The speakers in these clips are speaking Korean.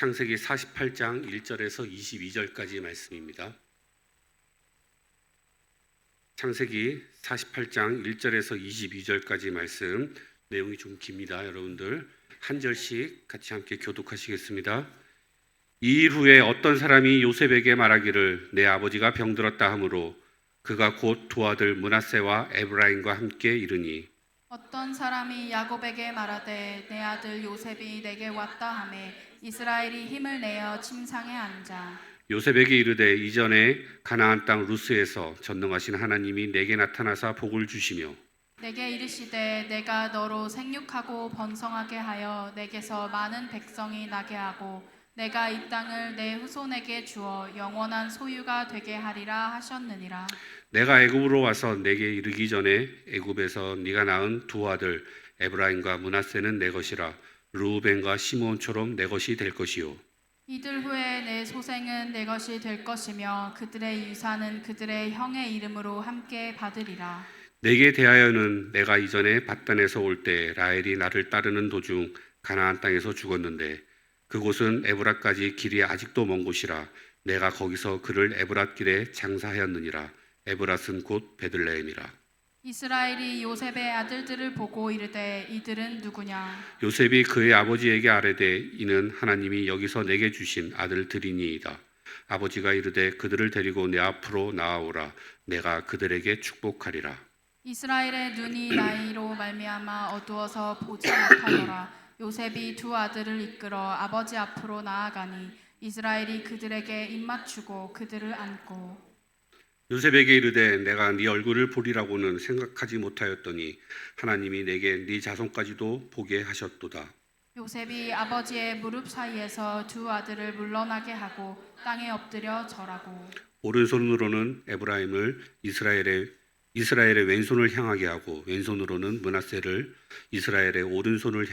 창세기 48장 1절에서 22절까지 말씀입니다. 창세기 48장 1절에서 22절까지 말씀, 내용이 좀 깁니다. 여러분들 한 절씩 같이 함께 교독하시겠습니다. 이 일 후에 어떤 사람이 요셉에게 말하기를 내 아버지가 병들었다 하므로 그가 곧 두 아들 므낫세와 에브라임과 함께 이르니, 어떤 사람이 야곱에게 말하되 내 아들 요셉이 내게 왔다 하매 이스라엘이 힘을 내어 침상에 앉아 요셉에게 이르되 이전에 가나안 땅 루스에서 전능하신 하나님이 내게 나타나사 복을 주시며 내게 이르시되 내가 너로 생육하고 번성하게 하여 내게서 많은 백성이 나게 하고 내가 이 땅을 내 후손에게 주어 영원한 소유가 되게 하리라 하셨느니라. 내가 애굽으로 와서 내게 이르기 전에 애굽에서 네가 낳은 두 아들 에브라임과 므낫세는 내 것이라. 르우벤과 시므온처럼 내 것이 될 것이요 이들 후에 내 소생은 내 것이 될 것이며 그들의 유산은 그들의 형의 이름으로 함께 받으리라. 내게 대하여는 내가 이전에 밧단에서 올 때 라헬이 나를 따르는 도중 가나안 땅에서 죽었는데 그곳은 에브라까지 길이 아직도 먼 곳이라. 내가 거기서 그를 에브랏 길에 장사하였느니라. 에브랏은 곧 베들레헴이라. 이스라엘이 요셉의 아들들을 보고 이르되 이들은 누구냐? 요셉이 그의 아버지에게 아뢰되 이는 하나님이 여기서 내게 주신 아들들이니이다. 아버지가 이르되 그들을 데리고 내 앞으로 나아오라. 내가 그들에게 축복하리라. 이스라엘의 눈이 나이로 말미암아 어두워서 보지 못하더라. 요셉이 두 아들을 이끌어 아버지 앞으로 나아가니 이스라엘이 그들에게 입맞추고 그들을 안고 요셉에게 이르되 내가 네 얼굴을 보리라고는 생각하지 못하였더니 하나님이 내게 네 자손까지도 보게 하셨도다. 요셉이 아버지의 무릎 사이에서 두 아들을 물러나게 하고 땅에 엎드려 절하고 오른손으로는 에브라임을 이스라엘의 왼손을 향하게 하고 왼손으로는 므낫세를 이스라엘의 오른손을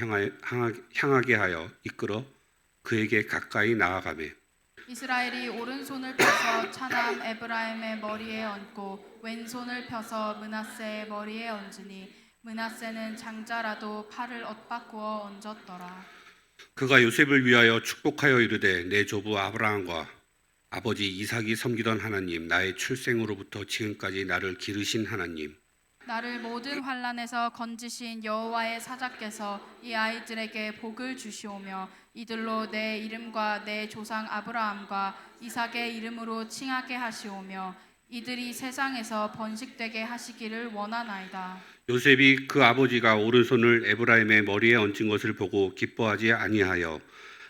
향하게 하여 이끌어 그에게 가까이 나아가매 이스라엘이 오른손을 펴서 차남 에브라임의 머리에 얹고 왼손을 펴서 므낫세의 머리에 얹으니 므낫세는 장자라도 팔을 엇바꾸어 얹었더라. 그가 요셉을 위하여 축복하여 이르되 내 조부 아브라함과 아버지 이삭이 섬기던 하나님, 나의 출생으로부터 지금까지 나를 기르신 하나님, 나를 모든 환난에서 건지신 여호와의 사자께서 이 아이들에게 복을 주시오며 이들로 내 이름과 내 조상 아브라함과 이삭의 이름으로 칭하게 하시오며 이들이 세상에서 번식되게 하시기를 원하나이다. 요셉이 그 아버지가 오른손을 에브라임의 머리에 얹은 것을 보고 기뻐하지 아니하여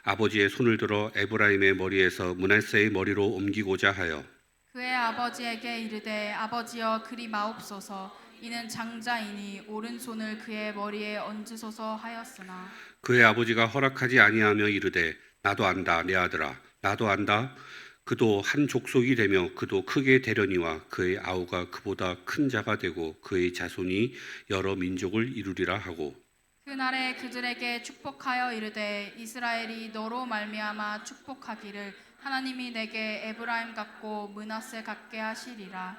아버지의 손을 들어 에브라임의 머리에서 므낫세의 머리로 옮기고자 하여 그의 아버지에게 이르되 아버지여 그리 마옵소서. 이는 장자이니 오른손을 그의 머리에 얹으소서 하였으나 그의 아버지가 허락하지 아니하며 이르되 나도 안다 내 아들아 나도 안다. 그도 한 족속이 되며 그도 크게 되려니와 그의 아우가 그보다 큰 자가 되고 그의 자손이 여러 민족을 이루리라 하고 그날에 그들에게 축복하여 이르되 이스라엘이 너로 말미암아 축복하기를 하나님이 내게 에브라임 같고 므낫세 같게 하시리라.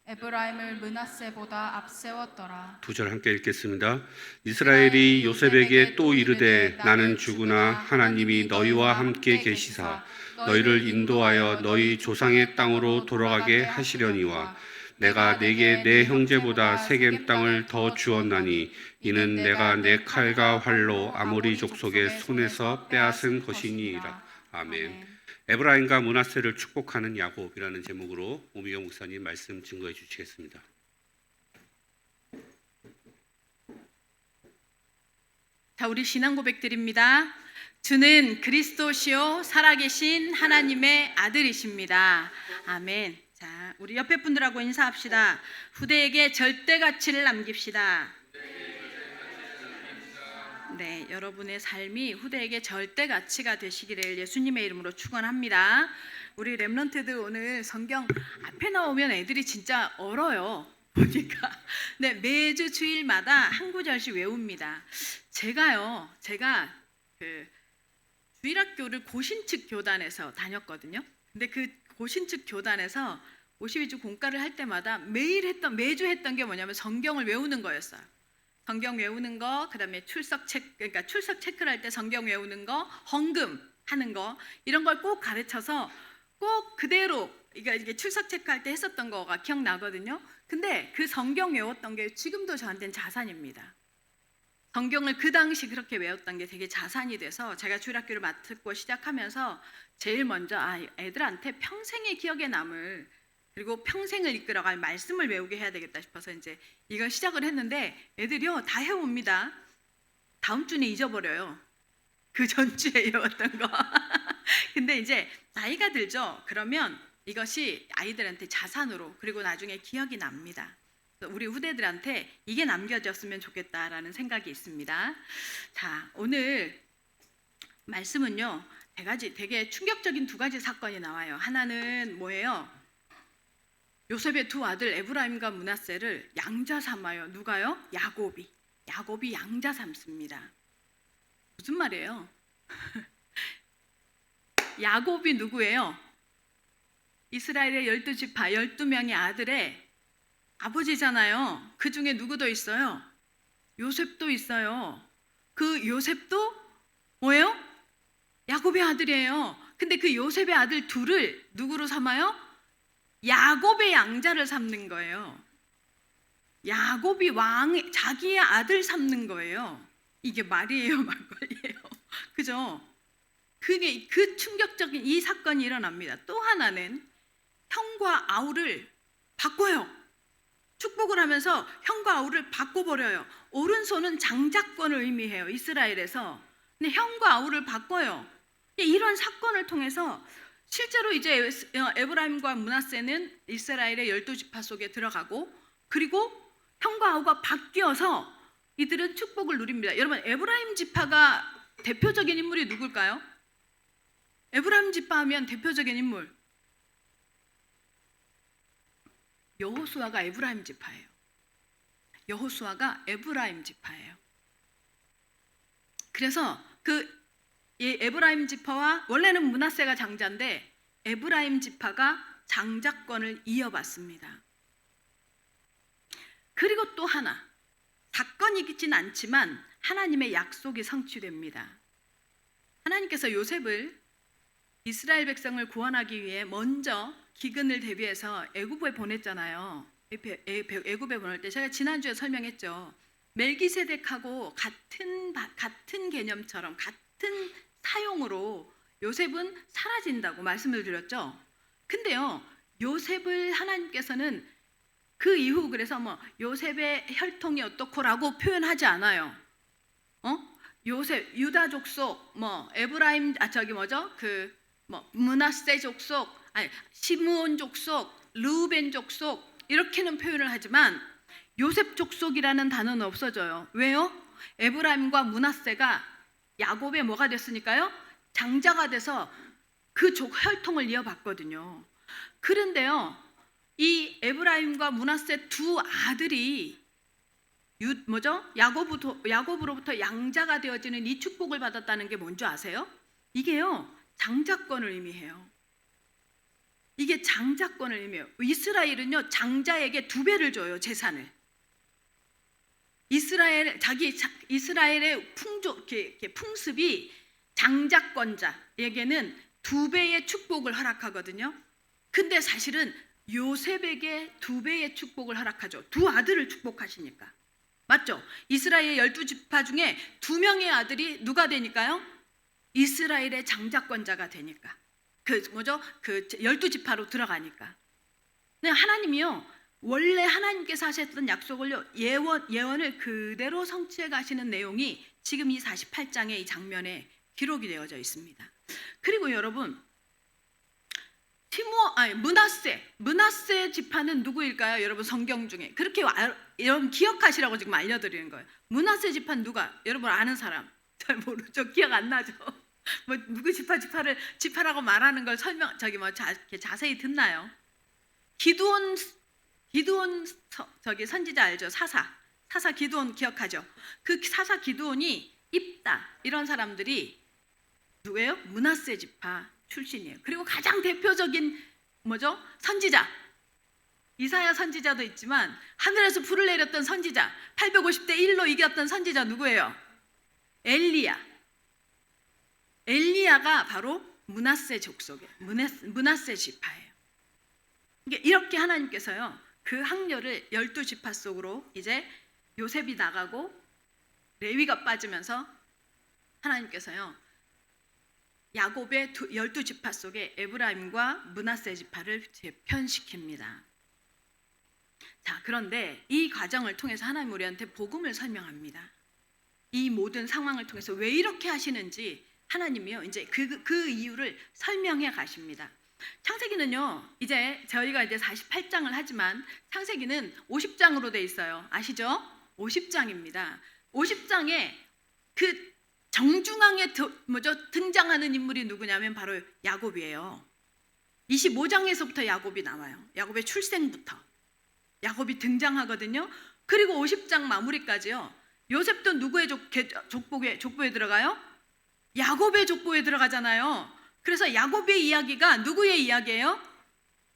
에브라임을 므낫세보다 앞세웠더라. 두 절 함께 읽겠습니다. 이스라엘이 요셉에게 또 이르되 나는 주구나 하나님이 너희와 함께 계시사 너희를 인도하여 너희 조상의 땅으로 돌아가게 하시려니와 내가 내게 내 형제보다 세겜 땅을 더 주었나니 이는 내가 내 칼과 활로 아모리 족속의 손에서 빼앗은 것이니이다. 아멘. 에브라임과 므낫세를 축복하는 야곱이라는 제목으로 오미경 목사님 말씀 증거해 주시겠습니다. 자, 우리 신앙 고백드립니다. 주는 그리스도시요 살아계신 하나님의 아들이십니다. 아멘. 자, 우리 옆에 분들하고 인사합시다. 후대에게 절대 가치를 남깁시다. 네, 여러분의 삶이 후대에게 절대 가치가 되시기를 예수님의 이름으로 축원합니다. 우리 렘넌트들 오늘 성경 앞에 나오면 애들이 진짜 얼어요. 보니까 네, 매주 주일마다 한 구절씩 외웁니다. 제가 그 주일학교를 고신측 교단에서 다녔거든요. 근데 그 고신측 교단에서 52주 공과를 할 때마다 매주 했던 게 뭐냐면 성경을 외우는 거였어요. 성경 외우는 거, 그다음에 출석 체크를 할 때 성경 외우는 거, 헌금 하는 거 이런 걸 꼭 가르쳐서 꼭 그대로 이게 출석 체크할 때 했었던 거가 기억나거든요. 근데 그 성경 외웠던 게 지금도 저한테는 자산입니다. 성경을 그 당시 그렇게 외웠던 게 되게 자산이 돼서 제가 주일학교를 맡고 시작하면서 제일 먼저 애들한테 평생의 기억에 남을 그리고 평생을 이끌어갈 말씀을 외우게 해야 되겠다 싶어서 이제 이걸 시작을 했는데 애들이요 다 해옵니다. 다음 주는 잊어버려요. 그 전주에 외웠던 거. 근데 이제 나이가 들죠. 그러면 이것이 아이들한테 자산으로 그리고 나중에 기억이 납니다. 우리 후대들한테 이게 남겨졌으면 좋겠다라는 생각이 있습니다. 자, 오늘 말씀은요 되게 충격적인 두 가지 사건이 나와요. 하나는 뭐예요? 요셉의 두 아들 에브라임과 므낫세를 양자 삼아요. 누가요? 야곱이 양자 삼습니다. 무슨 말이에요? 야곱이 누구예요? 이스라엘의 12지파 12명의 아들의 아버지잖아요. 그 중에 누구 더 있어요? 요셉도 있어요. 그 요셉도 뭐예요? 야곱의 아들이에요. 근데 그 요셉의 아들 둘을 누구로 삼아요? 야곱의 양자를 삼는 거예요. 야곱이 자기의 아들 삼는 거예요. 이게 말이에요, 막걸리예요. 그죠? 그게 그 충격적인 이 사건이 일어납니다. 또 하나는 형과 아우를 바꿔요. 축복을 하면서 형과 아우를 바꿔버려요. 오른손은 장자권을 의미해요. 이스라엘에서. 근데 형과 아우를 바꿔요. 이런 사건을 통해서 실제로 이제 에브라임과 므낫세는 이스라엘의 12지파 속에 들어가고 그리고 형과 아우가 바뀌어서 이들은 축복을 누립니다. 여러분 에브라임 지파가 대표적인 인물이 누굴까요? 에브라임 지파 하면 대표적인 인물 여호수아가 에브라임 지파예요. 여호수아가 에브라임 지파예요. 그래서 이 에브라임 지파와 원래는 므낫세가 장자인데 에브라임 지파가 장자권을 이어받습니다. 그리고 또 하나 사건이 있진 않지만 하나님의 약속이 성취됩니다. 하나님께서 요셉을 이스라엘 백성을 구원하기 위해 먼저 기근을 대비해서 애굽에 보냈잖아요. 애굽에 보낼 때 제가 지난주에 설명했죠. 멜기세덱하고 같은 개념처럼 같은 사용으로 요셉은 사라진다고 말씀을 드렸죠. 근데요, 요셉을 하나님께서는 그 이후 그래서 요셉의 혈통이 어떻고라고 표현하지 않아요. 요셉 유다 족속 에브라임 므낫세 족속 시므온 족속 르우벤 족속 이렇게는 표현을 하지만 요셉 족속이라는 단어는 없어져요. 왜요? 에브라임과 므낫세가 야곱의 뭐가 됐으니까요? 장자가 돼서 그 혈통을 이어받거든요. 그런데요, 이 에브라임과 므낫세 두 아들이 야곱으로부터 양자가 되어지는 이 축복을 받았다는 게 뭔지 아세요? 이게요, 장자권을 의미해요. 이게 장자권을 의미해요. 이스라엘은요, 장자에게 2배를 줘요, 재산을. 이스라엘의 풍습이 장자권자에게는 2배의 축복을 허락하거든요. 근데 사실은 요셉에게 2배의 축복을 허락하죠. 두 아들을 축복하시니까. 맞죠? 이스라엘 12지파 중에 2명의 아들이 누가 되니까요? 이스라엘의 장자권자가 되니까. 그 12지파로 들어가니까. 근데 하나님이요, 원래 하나님께서 하셨던 약속을요, 예언을 그대로 성취해 가시는 내용이 지금 이 48장의 이 장면에 기록이 되어져 있습니다. 그리고 여러분, 므낫세 지파는 누구일까요? 여러분 성경 중에 그렇게 여러분 기억하시라고 지금 알려드리는 거예요. 므낫세 지파는 누가? 여러분 아는 사람? 잘 모르죠. 기억 안 나죠. 누구 지파라고 말하는 걸 자세히 듣나요? 기드온 선지자 알죠? 사사 기드온 기억하죠? 그 사사 기드온이 입다 이런 사람들이 누구예요? 므낫세 지파 출신이에요. 그리고 가장 대표적인 선지자. 이사야 선지자도 있지만 하늘에서 불을 내렸던 선지자, 850대 1로 이겼던 선지자 누구예요? 엘리야. 엘리야가 바로 므낫세 족속의 므낫세 지파예요. 이렇게 하나님께서요 그 학렬을 12지파 속으로 이제 요셉이 나가고 레위가 빠지면서 하나님께서요 야곱의 12지파 속에 에브라임과 므낫세 지파를 재편시킵니다. 자, 그런데 이 과정을 통해서 하나님 우리한테 복음을 설명합니다. 이 모든 상황을 통해서 왜 이렇게 하시는지 하나님이요 이제 그 이유를 설명해 가십니다. 창세기는요 이제 저희가 이제 48장을 하지만 창세기는 50장으로 돼 있어요. 아시죠? 50장입니다. 50장에 그 정중앙에 등장하는 인물이 누구냐면 바로 야곱이에요. 25장에서부터 야곱이 나와요. 야곱의 출생부터 야곱이 등장하거든요. 그리고 50장 마무리까지요. 요셉도 누구의 족보에 들어가요? 야곱의 족보에 들어가잖아요. 그래서 야곱의 이야기가 누구의 이야기예요?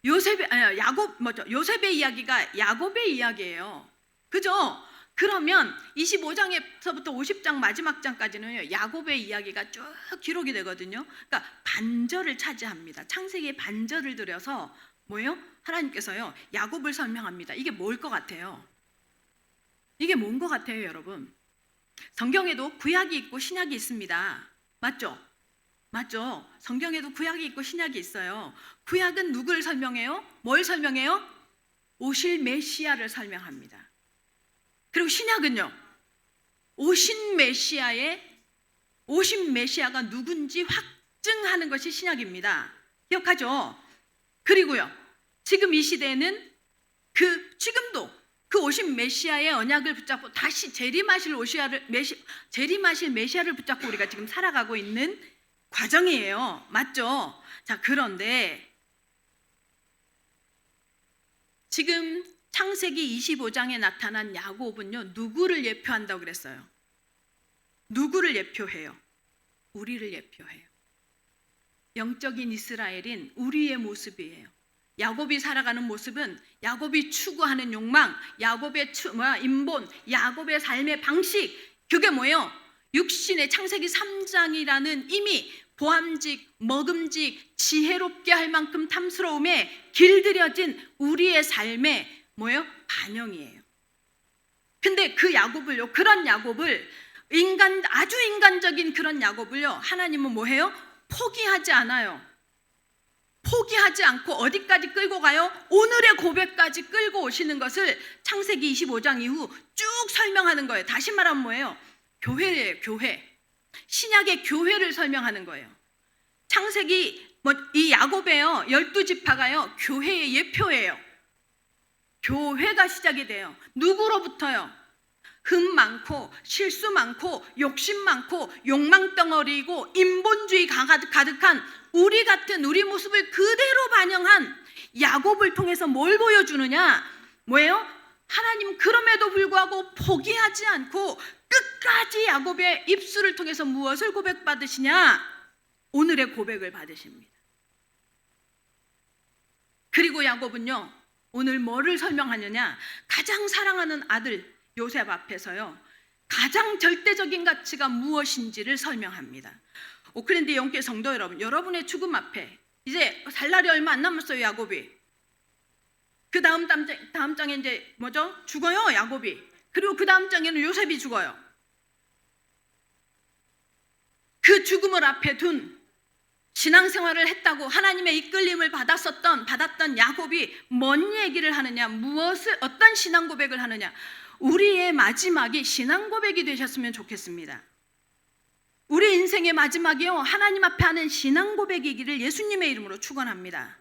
요셉의 이야기가 야곱의 이야기예요. 그죠? 그러면 25장에서부터 50장 마지막 장까지는 야곱의 이야기가 쭉 기록이 되거든요. 그러니까 반절을 차지합니다. 창세기의 반절을 들여서 뭐예요? 하나님께서요 야곱을 설명합니다. 이게 뭘 것 같아요? 이게 뭔 것 같아요, 여러분? 성경에도 구약이 있고 신약이 있습니다. 맞죠? 맞죠? 성경에도 구약이 있고 신약이 있어요. 구약은 누구를 설명해요? 뭘 설명해요? 오실 메시아를 설명합니다. 그리고 신약은요, 오신 메시아가 누군지 확증하는 것이 신약입니다. 기억하죠? 그리고요, 지금 이 시대에는 지금도 그 오신 메시아의 언약을 붙잡고 다시 재림하실 메시아를 붙잡고 우리가 지금 살아가고 있는 과정이에요. 맞죠? 자, 그런데 지금 창세기 25장에 나타난 야곱은요 누구를 예표한다고 그랬어요? 누구를 예표해요? 우리를 예표해요. 영적인 이스라엘인 우리의 모습이에요. 야곱이 살아가는 모습은 야곱이 추구하는 욕망, 야곱의 인본, 야곱의 삶의 방식, 그게 뭐예요? 육신의 창세기 3장이라는 이미 보암직, 먹음직, 지혜롭게 할 만큼 탐스러움에 길들여진 우리의 삶의 뭐예요? 반영이에요. 근데 그 야곱을요, 그런 야곱을 아주 인간적인 그런 야곱을요, 하나님은 뭐해요? 포기하지 않아요. 포기하지 않고 어디까지 끌고 가요? 오늘의 고백까지 끌고 오시는 것을 창세기 25장 이후 쭉 설명하는 거예요. 다시 말하면 뭐예요? 교회예요, 교회. 신약의 교회를 설명하는 거예요. 창세기 이 야곱의요 12지파가요 교회의 예표예요. 교회가 시작이 돼요. 누구로부터요? 흠 많고 실수 많고 욕심 많고 욕망덩어리이고 인본주의 가득한 우리 같은 우리 모습을 그대로 반영한 야곱을 통해서 뭘 보여주느냐? 뭐예요? 하나님 그럼에도 불구하고 포기하지 않고 끝까지 야곱의 입술을 통해서 무엇을 고백받으시냐? 오늘의 고백을 받으십니다. 그리고 야곱은요 오늘 뭐를 설명하느냐? 가장 사랑하는 아들 요셉 앞에서요 가장 절대적인 가치가 무엇인지를 설명합니다. 오클랜드 영계 성도 여러분, 여러분의 죽음 앞에 이제 살 날이 얼마 안 남았어요. 야곱이 그 다음 장에 이제 뭐죠? 죽어요, 야곱이. 그리고 그 다음 장에는 요셉이 죽어요. 그 죽음을 앞에 둔 신앙생활을 했다고 하나님의 이끌림을 받았던 야곱이 뭔 얘기를 하느냐? 어떤 신앙 고백을 하느냐? 우리의 마지막이 신앙 고백이 되셨으면 좋겠습니다. 우리 인생의 마지막이요 하나님 앞에 하는 신앙 고백이기를 예수님의 이름으로 축원합니다.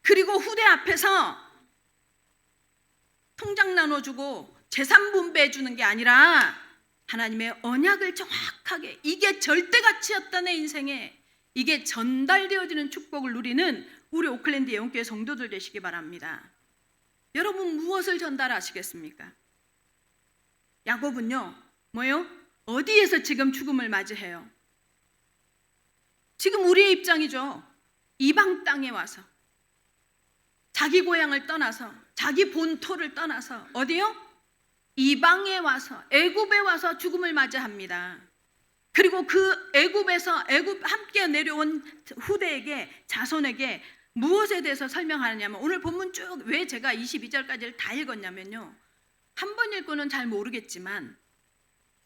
그리고 후대 앞에서 통장 나눠주고 재산 분배해 주는 게 아니라 하나님의 언약을 정확하게, 이게 절대가치였던 내 인생에 이게 전달되어지는 축복을 누리는 우리 오클랜드 예언교회 성도들 되시기 바랍니다. 여러분 무엇을 전달하시겠습니까? 야곱은요 뭐예요? 어디에서 지금 죽음을 맞이해요? 지금 우리의 입장이죠. 이방 땅에 와서 자기 고향을 떠나서 자기 본토를 떠나서 어디요? 이방에 와서 애굽에 와서 죽음을 맞이합니다. 그리고 그 애굽 함께 내려온 후대에게, 자손에게 무엇에 대해서 설명하느냐면, 오늘 본문 쭉 왜 제가 22절까지를 다 읽었냐면요, 한 번 읽고는 잘 모르겠지만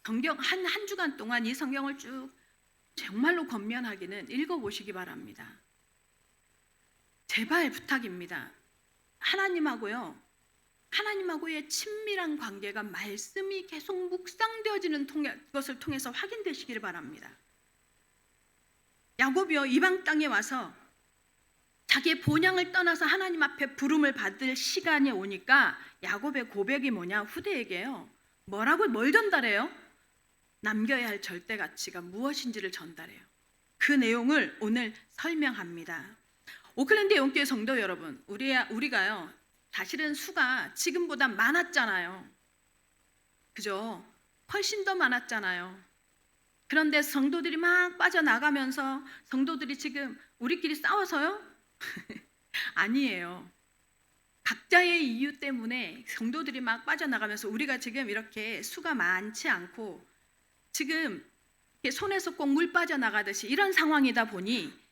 성경 한 주간 동안 이 성경을 쭉 정말로 권면하기는 읽어보시기 바랍니다. 제발 부탁입니다. 하나님하고의 친밀한 관계가 말씀이 계속 묵상되어지는 것을 통해서 확인되시기를 바랍니다. 야곱이요, 이방 땅에 와서 자기의 본향을 떠나서 하나님 앞에 부름을 받을 시간이 오니까 야곱의 고백이 뭐냐, 후대에게요, 뭘 전달해요? 남겨야 할 절대 가치가 무엇인지를 전달해요. 그 내용을 오늘 설명합니다. 오클랜드 예원교회 성도 여러분, 우리가요 사실은 수가 지금보다 많았잖아요. 그죠? 훨씬 더 많았잖아요. 그런데 성도들이 막 빠져나가면서 성도들이 지금 우리끼리 싸워서요? 아니에요. 각자의 이유 때문에 성도들이 막 빠져나가면서 우리가 지금 이렇게 수가 많지 않고 지금 손에서 꼭 물 빠져나가듯이 이런 상황이다 보니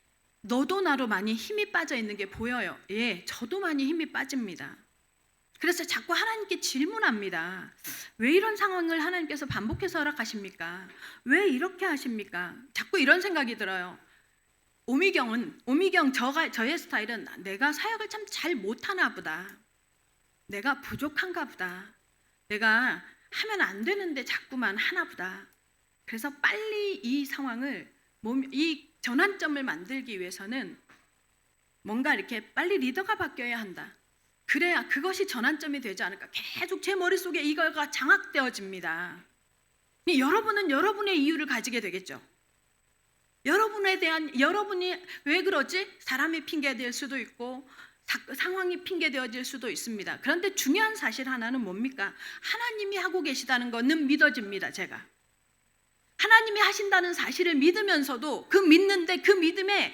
너도 나도 많이 힘이 빠져 있는 게 보여요. 예, 저도 많이 힘이 빠집니다. 그래서 자꾸 하나님께 질문합니다. 왜 이런 상황을 하나님께서 반복해서 허락하십니까? 왜 이렇게 하십니까? 자꾸 이런 생각이 들어요. 오미경 저의 스타일은 내가 사역을 참 잘 못하나 보다. 내가 부족한가 보다. 내가 하면 안 되는데 자꾸만 하나 보다. 그래서 빨리 이 상황을, 이 전환점을 만들기 위해서는 뭔가 이렇게 빨리 리더가 바뀌어야 한다. 그래야 그것이 전환점이 되지 않을까. 계속 제 머릿속에 이거가 장악되어집니다. 여러분은 여러분의 이유를 가지게 되겠죠. 여러분이 왜 그러지? 사람이 핑계될 수도 있고 상황이 핑계되어질 수도 있습니다. 그런데 중요한 사실 하나는 뭡니까? 하나님이 하고 계시다는 것은 믿어집니다. 제가 하나님이 하신다는 사실을 믿으면서도 그 믿음에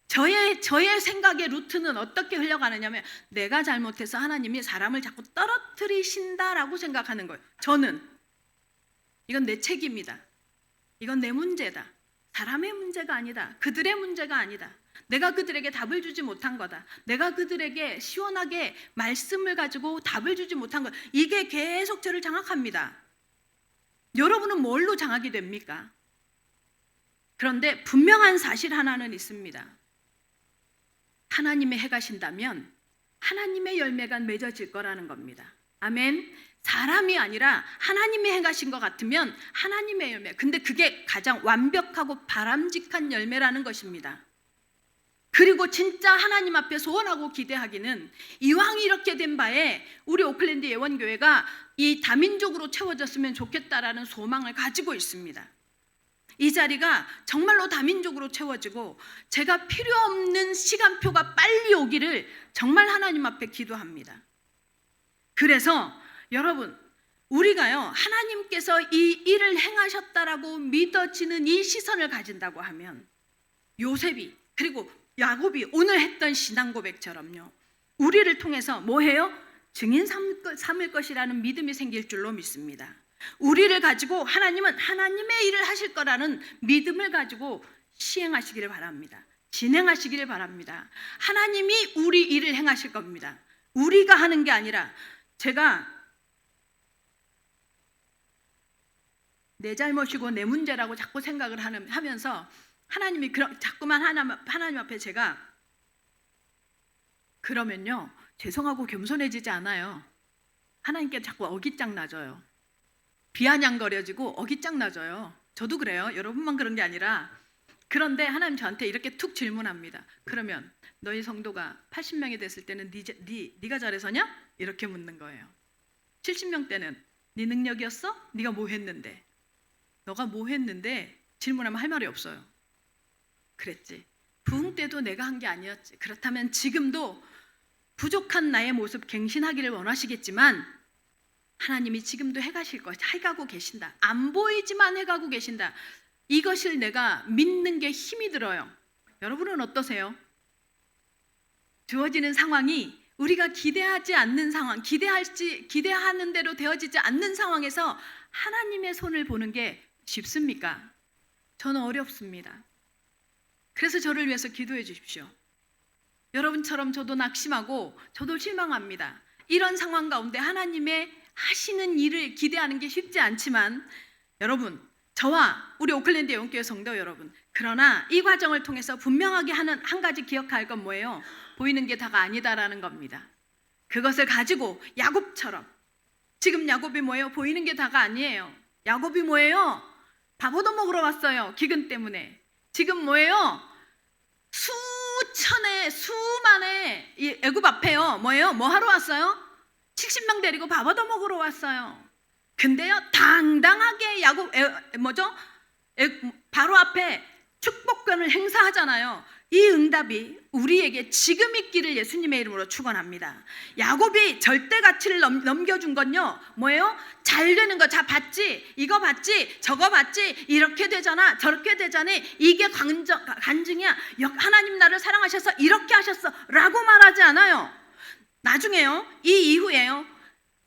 저의 생각의 루트는 어떻게 흘러가느냐면, 내가 잘못해서 하나님이 사람을 자꾸 떨어뜨리신다라고 생각하는 거예요. 저는 이건 내 책임이다. 이건 내 문제다. 사람의 문제가 아니다. 그들의 문제가 아니다. 내가 그들에게 답을 주지 못한 거다. 내가 그들에게 시원하게 말씀을 가지고 답을 주지 못한 것. 이게 계속 저를 장악합니다. 여러분은 뭘로 장악이 됩니까? 그런데 분명한 사실 하나는 있습니다. 하나님의 행하신다면 하나님의 열매가 맺어질 거라는 겁니다. 아멘. 사람이 아니라 하나님의 행하신 것 같으면 하나님의 열매. 근데 그게 가장 완벽하고 바람직한 열매라는 것입니다. 그리고 진짜 하나님 앞에 소원하고 기대하기는, 이왕 이렇게 된 바에 우리 오클랜드 예원교회가 이 다민족으로 채워졌으면 좋겠다라는 소망을 가지고 있습니다. 이 자리가 정말로 다민족으로 채워지고 제가 필요 없는 시간표가 빨리 오기를 정말 하나님 앞에 기도합니다. 그래서 여러분, 우리가요, 하나님께서 이 일을 행하셨다라고 믿어지는 이 시선을 가진다고 하면, 요셉이 그리고 야곱이 오늘 했던 신앙 고백처럼요, 우리를 통해서 뭐해요? 증인 삼을 것이라는 믿음이 생길 줄로 믿습니다. 우리를 가지고 하나님은 하나님의 일을 하실 거라는 믿음을 가지고 시행하시기를 바랍니다. 진행하시기를 바랍니다. 하나님이 우리 일을 행하실 겁니다. 우리가 하는 게 아니라, 제가 내 잘못이고 내 문제라고 자꾸 생각을 하면서 하나님이 자꾸만 하나님 앞에 제가 그러면요, 죄송하고 겸손해지지 않아요. 하나님께 자꾸 어깃장 나져요. 비아냥거려지고 어깃장 나져요. 저도 그래요. 여러분만 그런 게 아니라. 그런데 하나님 저한테 이렇게 툭 질문합니다. 그러면 너희 성도가 80명이 됐을 때는 네가 잘해서냐? 이렇게 묻는 거예요. 70명 때는 네 능력이었어? 네가 뭐 했는데? 너가 뭐 했는데? 질문하면 할 말이 없어요. 그랬지. 부흥 때도 내가 한 게 아니었지. 그렇다면 지금도 부족한 나의 모습 갱신하기를 원하시겠지만 하나님이 지금도 해가고 계신다. 안 보이지만 해가고 계신다. 이것을 내가 믿는 게 힘이 들어요. 여러분은 어떠세요? 주어지는 상황이 우리가 기대하지 않는 상황, 기대하는 대로 되어지지 않는 상황에서 하나님의 손을 보는 게 쉽습니까? 저는 어렵습니다. 그래서 저를 위해서 기도해 주십시오. 여러분처럼 저도 낙심하고 저도 실망합니다. 이런 상황 가운데 하나님의 하시는 일을 기대하는 게 쉽지 않지만 여러분, 저와 우리 오클랜드 영교회 성도 여러분, 그러나 이 과정을 통해서 분명하게 하는 한 가지 기억해야 할 건 뭐예요? 보이는 게 다가 아니다라는 겁니다. 그것을 가지고 야곱처럼, 지금 야곱이 뭐예요? 보이는 게 다가 아니에요. 야곱이 뭐예요? 밥 얻어먹으러 왔어요. 기근 때문에. 지금 뭐예요? 수만의 이 애굽 앞에요. 뭐예요? 뭐 하러 왔어요? 70명 데리고 밥 얻어먹으러 왔어요. 근데요, 당당하게 바로 앞에 축복권을 행사하잖아요. 이 응답이 우리에게 지금 있기를 예수님의 이름으로 축원합니다. 야곱이 절대 가치를 넘겨준 건요, 뭐예요? 잘 되는 거, 자 봤지? 이거 봤지? 저거 봤지? 이렇게 되잖아, 저렇게 되잖아. 이게 간증이야. 하나님 나를 사랑하셔서 이렇게 하셨어 라고 말하지 않아요. 나중에요, 이 이후에요,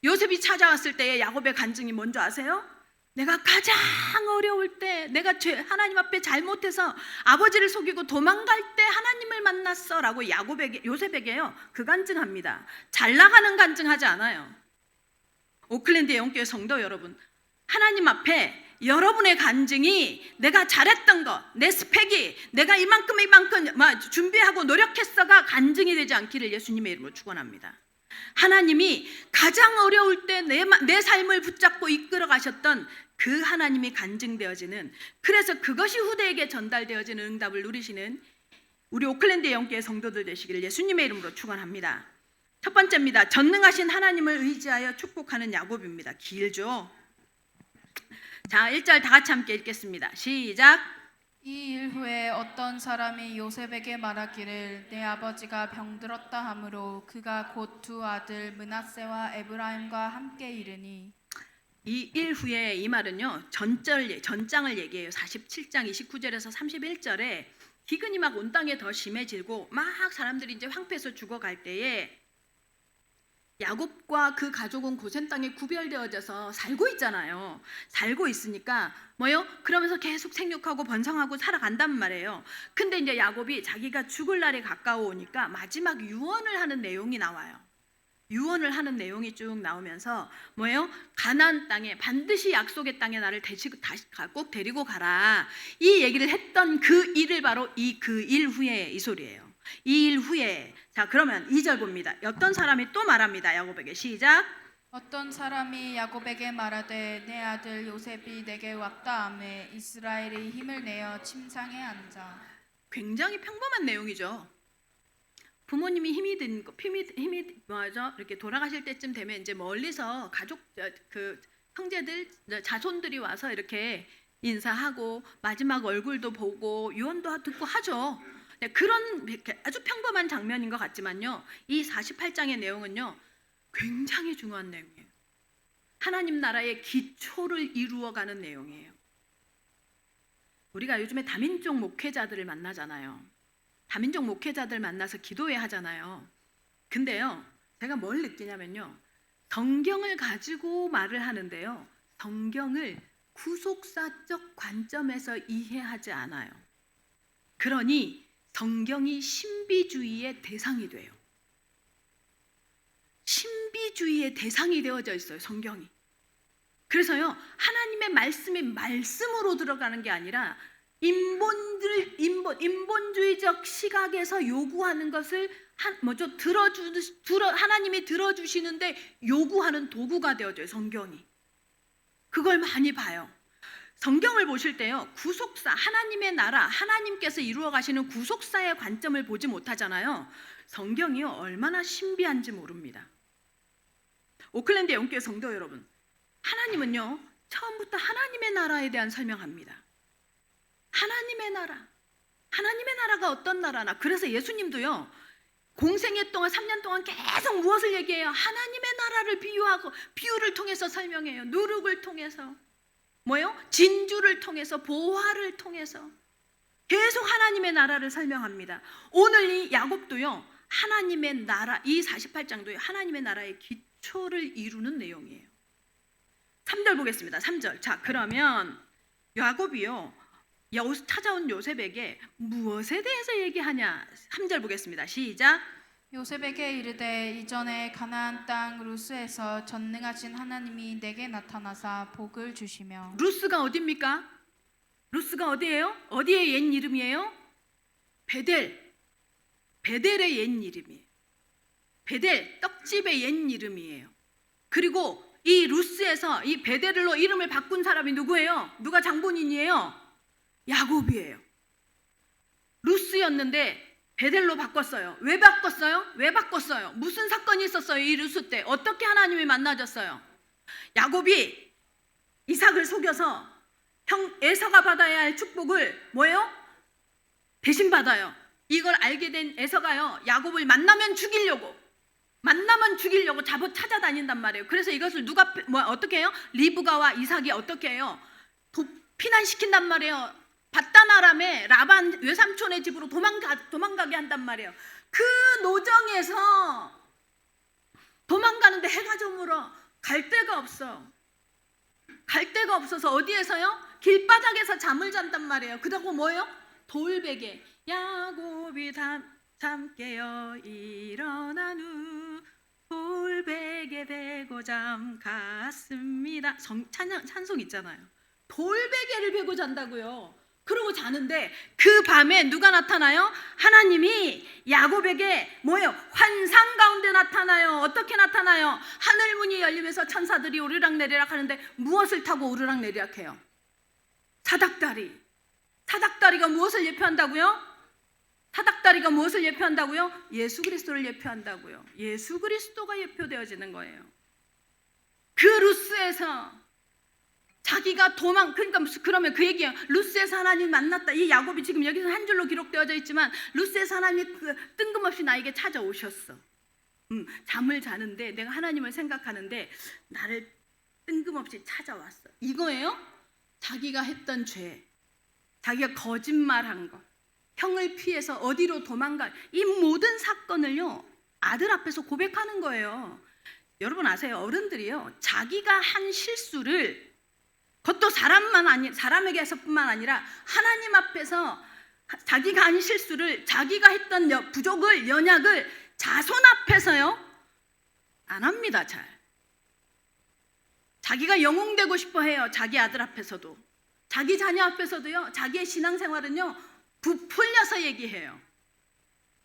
요셉이 찾아왔을 때의 야곱의 간증이 뭔지 아세요? 내가 가장 어려울 때, 내가 하나님 앞에 잘못해서 아버지를 속이고 도망갈 때 하나님을 만났어 라고 요셉에게요, 그 간증합니다. 잘 나가는 간증하지 않아요. 오클랜드 영교회 성도 여러분, 하나님 앞에 여러분의 간증이 내가 잘했던 거, 내 스펙이 내가 이만큼 준비하고 노력했어가 간증이 되지 않기를 예수님의 이름으로 축원합니다. 하나님이 가장 어려울 때 내 삶을 붙잡고 이끌어 가셨던 그 하나님이 간증되어지는, 그래서 그것이 후대에게 전달되어지는 응답을 누리시는 우리 오클랜드 영교회 성도들 되시기를 예수님의 이름으로 축원합니다. 첫 번째입니다. 전능하신 하나님을 의지하여 축복하는 야곱입니다. 길죠? 자, 1절 다 같이 함께 읽겠습니다. 시작. 이 일 후에 어떤 사람이 요셉에게 말하기를 내 아버지가 병들었다 하므로 그가 곧 두 아들 므낫세와 에브라임과 함께 이르니. 이 일 후에 이 말은요, 전장을 얘기해요. 47장 29절에서 31절에 기근이 막 온 땅에 더 심해지고 막 사람들이 이제 황폐해서 죽어갈 때에 야곱과 그 가족은 고센 땅에 구별되어져서 살고 있잖아요. 살고 있으니까 뭐요? 그러면서 계속 생육하고 번성하고 살아간단 말이에요. 근데 이제 야곱이 자기가 죽을 날이 가까워 오니까 마지막 유언을 하는 내용이 나와요. 유언을 하는 내용이 쭉 나오면서 뭐예요? 가나안 땅에, 반드시 약속의 땅에 나를 다시 꼭 데리고 가라, 이 얘기를 했던 그 일을 바로 그 일 후에 이 소리예요. 이 일 후에. 자, 그러면 2절 봅니다. 어떤 사람이 또 말합니다. 야곱에게. 시작. 어떤 사람이 야곱에게 말하되 내 아들 요셉이 내게 왔다 하매 이스라엘이 힘을 내어 침상에 앉아. 굉장히 평범한 내용이죠. 부모님이 힘이 뭐죠? 이렇게 돌아가실 때쯤 되면 이제 멀리서 가족, 그 형제들, 자손들이 와서 이렇게 인사하고 마지막 얼굴도 보고 유언도 듣고 하죠. 그런 아주 평범한 장면인 것 같지만요, 이 48장의 내용은요 굉장히 중요한 내용이에요. 하나님 나라의 기초를 이루어가는 내용이에요. 우리가 요즘에 다민족 목회자들을 만나잖아요. 다민족 목회자들 만나서 기도회 하잖아요. 근데요, 제가 뭘 느끼냐면요, 성경을 가지고 말을 하는데요, 성경을 구속사적 관점에서 이해하지 않아요. 그러니 성경이 신비주의의 대상이 돼요. 신비주의의 대상이 되어져 있어요, 성경이. 그래서요, 하나님의 말씀이 말씀으로 들어가는 게 아니라 인본주의적 시각에서 요구하는 것을 하나님이 들어주시는데 요구하는 도구가 되어져요, 성경이. 그걸 많이 봐요. 성경을 보실 때요, 구속사, 하나님의 나라, 하나님께서 이루어 가시는 구속사의 관점을 보지 못하잖아요. 성경이요, 얼마나 신비한지 모릅니다. 오클랜드 영교회 성도 여러분, 하나님은요 처음부터 하나님의 나라에 대한 설명합니다. 하나님의 나라가 어떤 나라나. 그래서 예수님도요 공생애 동안 3년 동안 계속 무엇을 얘기해요? 하나님의 나라를 비유를 통해서 설명해요. 누룩을 통해서, 뭐요? 진주를 통해서, 보화를 통해서 계속 하나님의 나라를 설명합니다. 오늘 이 야곱도요 하나님의 나라, 이 48장도요 하나님의 나라의 기초를 이루는 내용이에요. 3절 보겠습니다. 3절. 자, 그러면 야곱이요 찾아온 요셉에게 무엇에 대해서 얘기하냐? 3절 보겠습니다. 시작. 요셉에게 이르되 이전에 가나안 땅 루스에서 전능하신 하나님이 내게 나타나사 복을 주시며. 루스가 어디입니까? 루스가 어디예요? 어디의 옛 이름이에요? 베델. 베델의 옛 이름이에요. 베델, 떡집의 옛 이름이에요. 그리고 이 루스에서 이 베델로 이름을 바꾼 사람이 누구예요? 누가 장본인이에요? 야곱이에요. 루스였는데 베델로 바꿨어요. 왜 바꿨어요? 왜 바꿨어요? 무슨 사건이 있었어요? 이 루스 때 어떻게 하나님이 만나졌어요? 야곱이 이삭을 속여서 형 에서가 받아야 할 축복을 뭐예요? 대신 받아요. 이걸 알게 된 에서가요, 야곱을 만나면 죽이려고 찾아다닌단 말이에요. 그래서 이것을 누가 어떻게 해요? 리브가와 이삭이 어떻게 해요? 피난시킨단 말이에요. 바단 아람의 라반 외삼촌의 집으로 도망가게 한단 말이에요. 그 노정에서 도망가는데 해가 저물어 갈 데가 없어. 갈 데가 없어서 어디에서요? 길바닥에서 잠을 잔단 말이에요. 그러고 뭐예요? 돌베개. 야곱이 잠 깨어 일어난 후 돌베개 베고 잠 갔습니다. 찬송 있잖아요. 돌베개를 베고 잔다고요. 그러고 자는데 그 밤에 누가 나타나요? 하나님이 야곱에게 뭐예요? 환상 가운데 나타나요. 어떻게 나타나요? 하늘 문이 열리면서 천사들이 오르락내리락 하는데 무엇을 타고 오르락내리락 해요? 사닥다리. 사닥다리가 무엇을 예표한다고요? 사닥다리가 무엇을 예표한다고요? 예수 그리스도를 예표한다고요. 예수 그리스도가 예표되어지는 거예요. 그 루스에서 자기가 그러면 그 얘기예요. 루스에서 하나님 만났다. 이 야곱이 지금 여기서 한 줄로 기록되어져 있지만 루스에서 하나님이 뜬금없이 나에게 찾아오셨어. 잠을 자는데 내가 하나님을 생각하는데 나를 뜬금없이 찾아왔어. 이거예요? 자기가 했던 죄, 자기가 거짓말한 것, 형을 피해서 어디로 도망갈 이 모든 사건을요 아들 앞에서 고백하는 거예요. 여러분 아세요? 어른들이요 자기가 한 실수를 그것도 사람에게서뿐만 아니라 하나님 앞에서 자기가 한 실수를 자기가 했던 부족을 연약을 자손 앞에서요 안 합니다. 잘 자기가 영웅되고 싶어 해요. 자기 아들 앞에서도 자기 자녀 앞에서도요 자기의 신앙생활은요 부풀려서 얘기해요.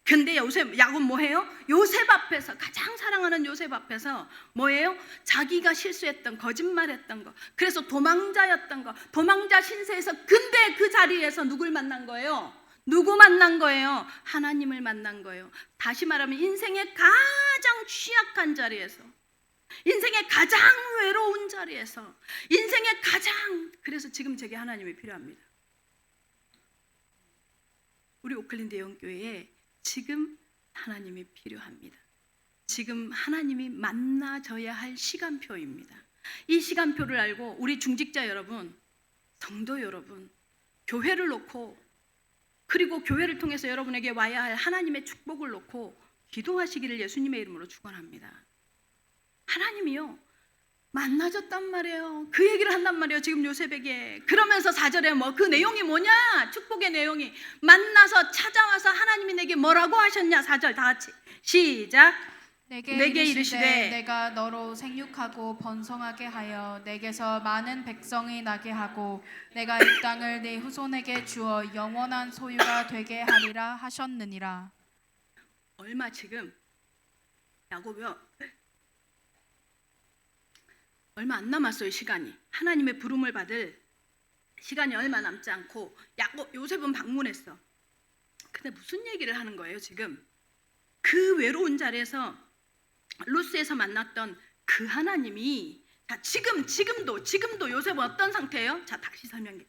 근데 야곱 뭐해요? 요셉 앞에서 가장 사랑하는 요셉 앞에서 뭐예요? 자기가 실수했던 거짓말했던 거, 그래서 도망자였던 거, 도망자 신세에서 근데 그 자리에서 누굴 만난 거예요? 누구 만난 거예요? 하나님을 만난 거예요. 다시 말하면 인생의 가장 취약한 자리에서, 인생의 가장 외로운 자리에서, 인생의 그래서 지금 제게 하나님이 필요합니다. 우리 오클랜드 영교회에 지금 하나님이 필요합니다. 지금 하나님이 만나줘야 할 시간표입니다. 이 시간표를 알고 우리 중직자 여러분, 성도 여러분, 교회를 놓고 그리고 교회를 통해서 여러분에게 와야 할 하나님의 축복을 놓고 기도하시기를 예수님의 이름으로 축원합니다. 하나님이요 만나줬단 말이에요. 그 얘기를 한단 말이에요. 지금 요셉에게. 그러면서 4절에 그 내용이 뭐냐? 축복의 내용이 만나서 찾아와서 하나님이 내게 뭐라고 하셨냐? 4절 다 같이 시작. 내게 이르시되 내가 너로 생육하고 번성하게 하여 내게서 많은 백성이 나게 하고 내가 이 땅을 네 후손에게 주어 영원한 소유가 되게 하리라 하셨느니라. 얼마 지금 야곱이요 얼마 안 남았어요. 시간이 하나님의 부름을 받을 시간이 얼마 남지 않고 요셉은 방문했어. 근데 무슨 얘기를 하는 거예요? 지금 그 외로운 자리에서 루스에서 만났던 그 하나님이 지금도 요셉은 어떤 상태예요? 자 다시 설명해.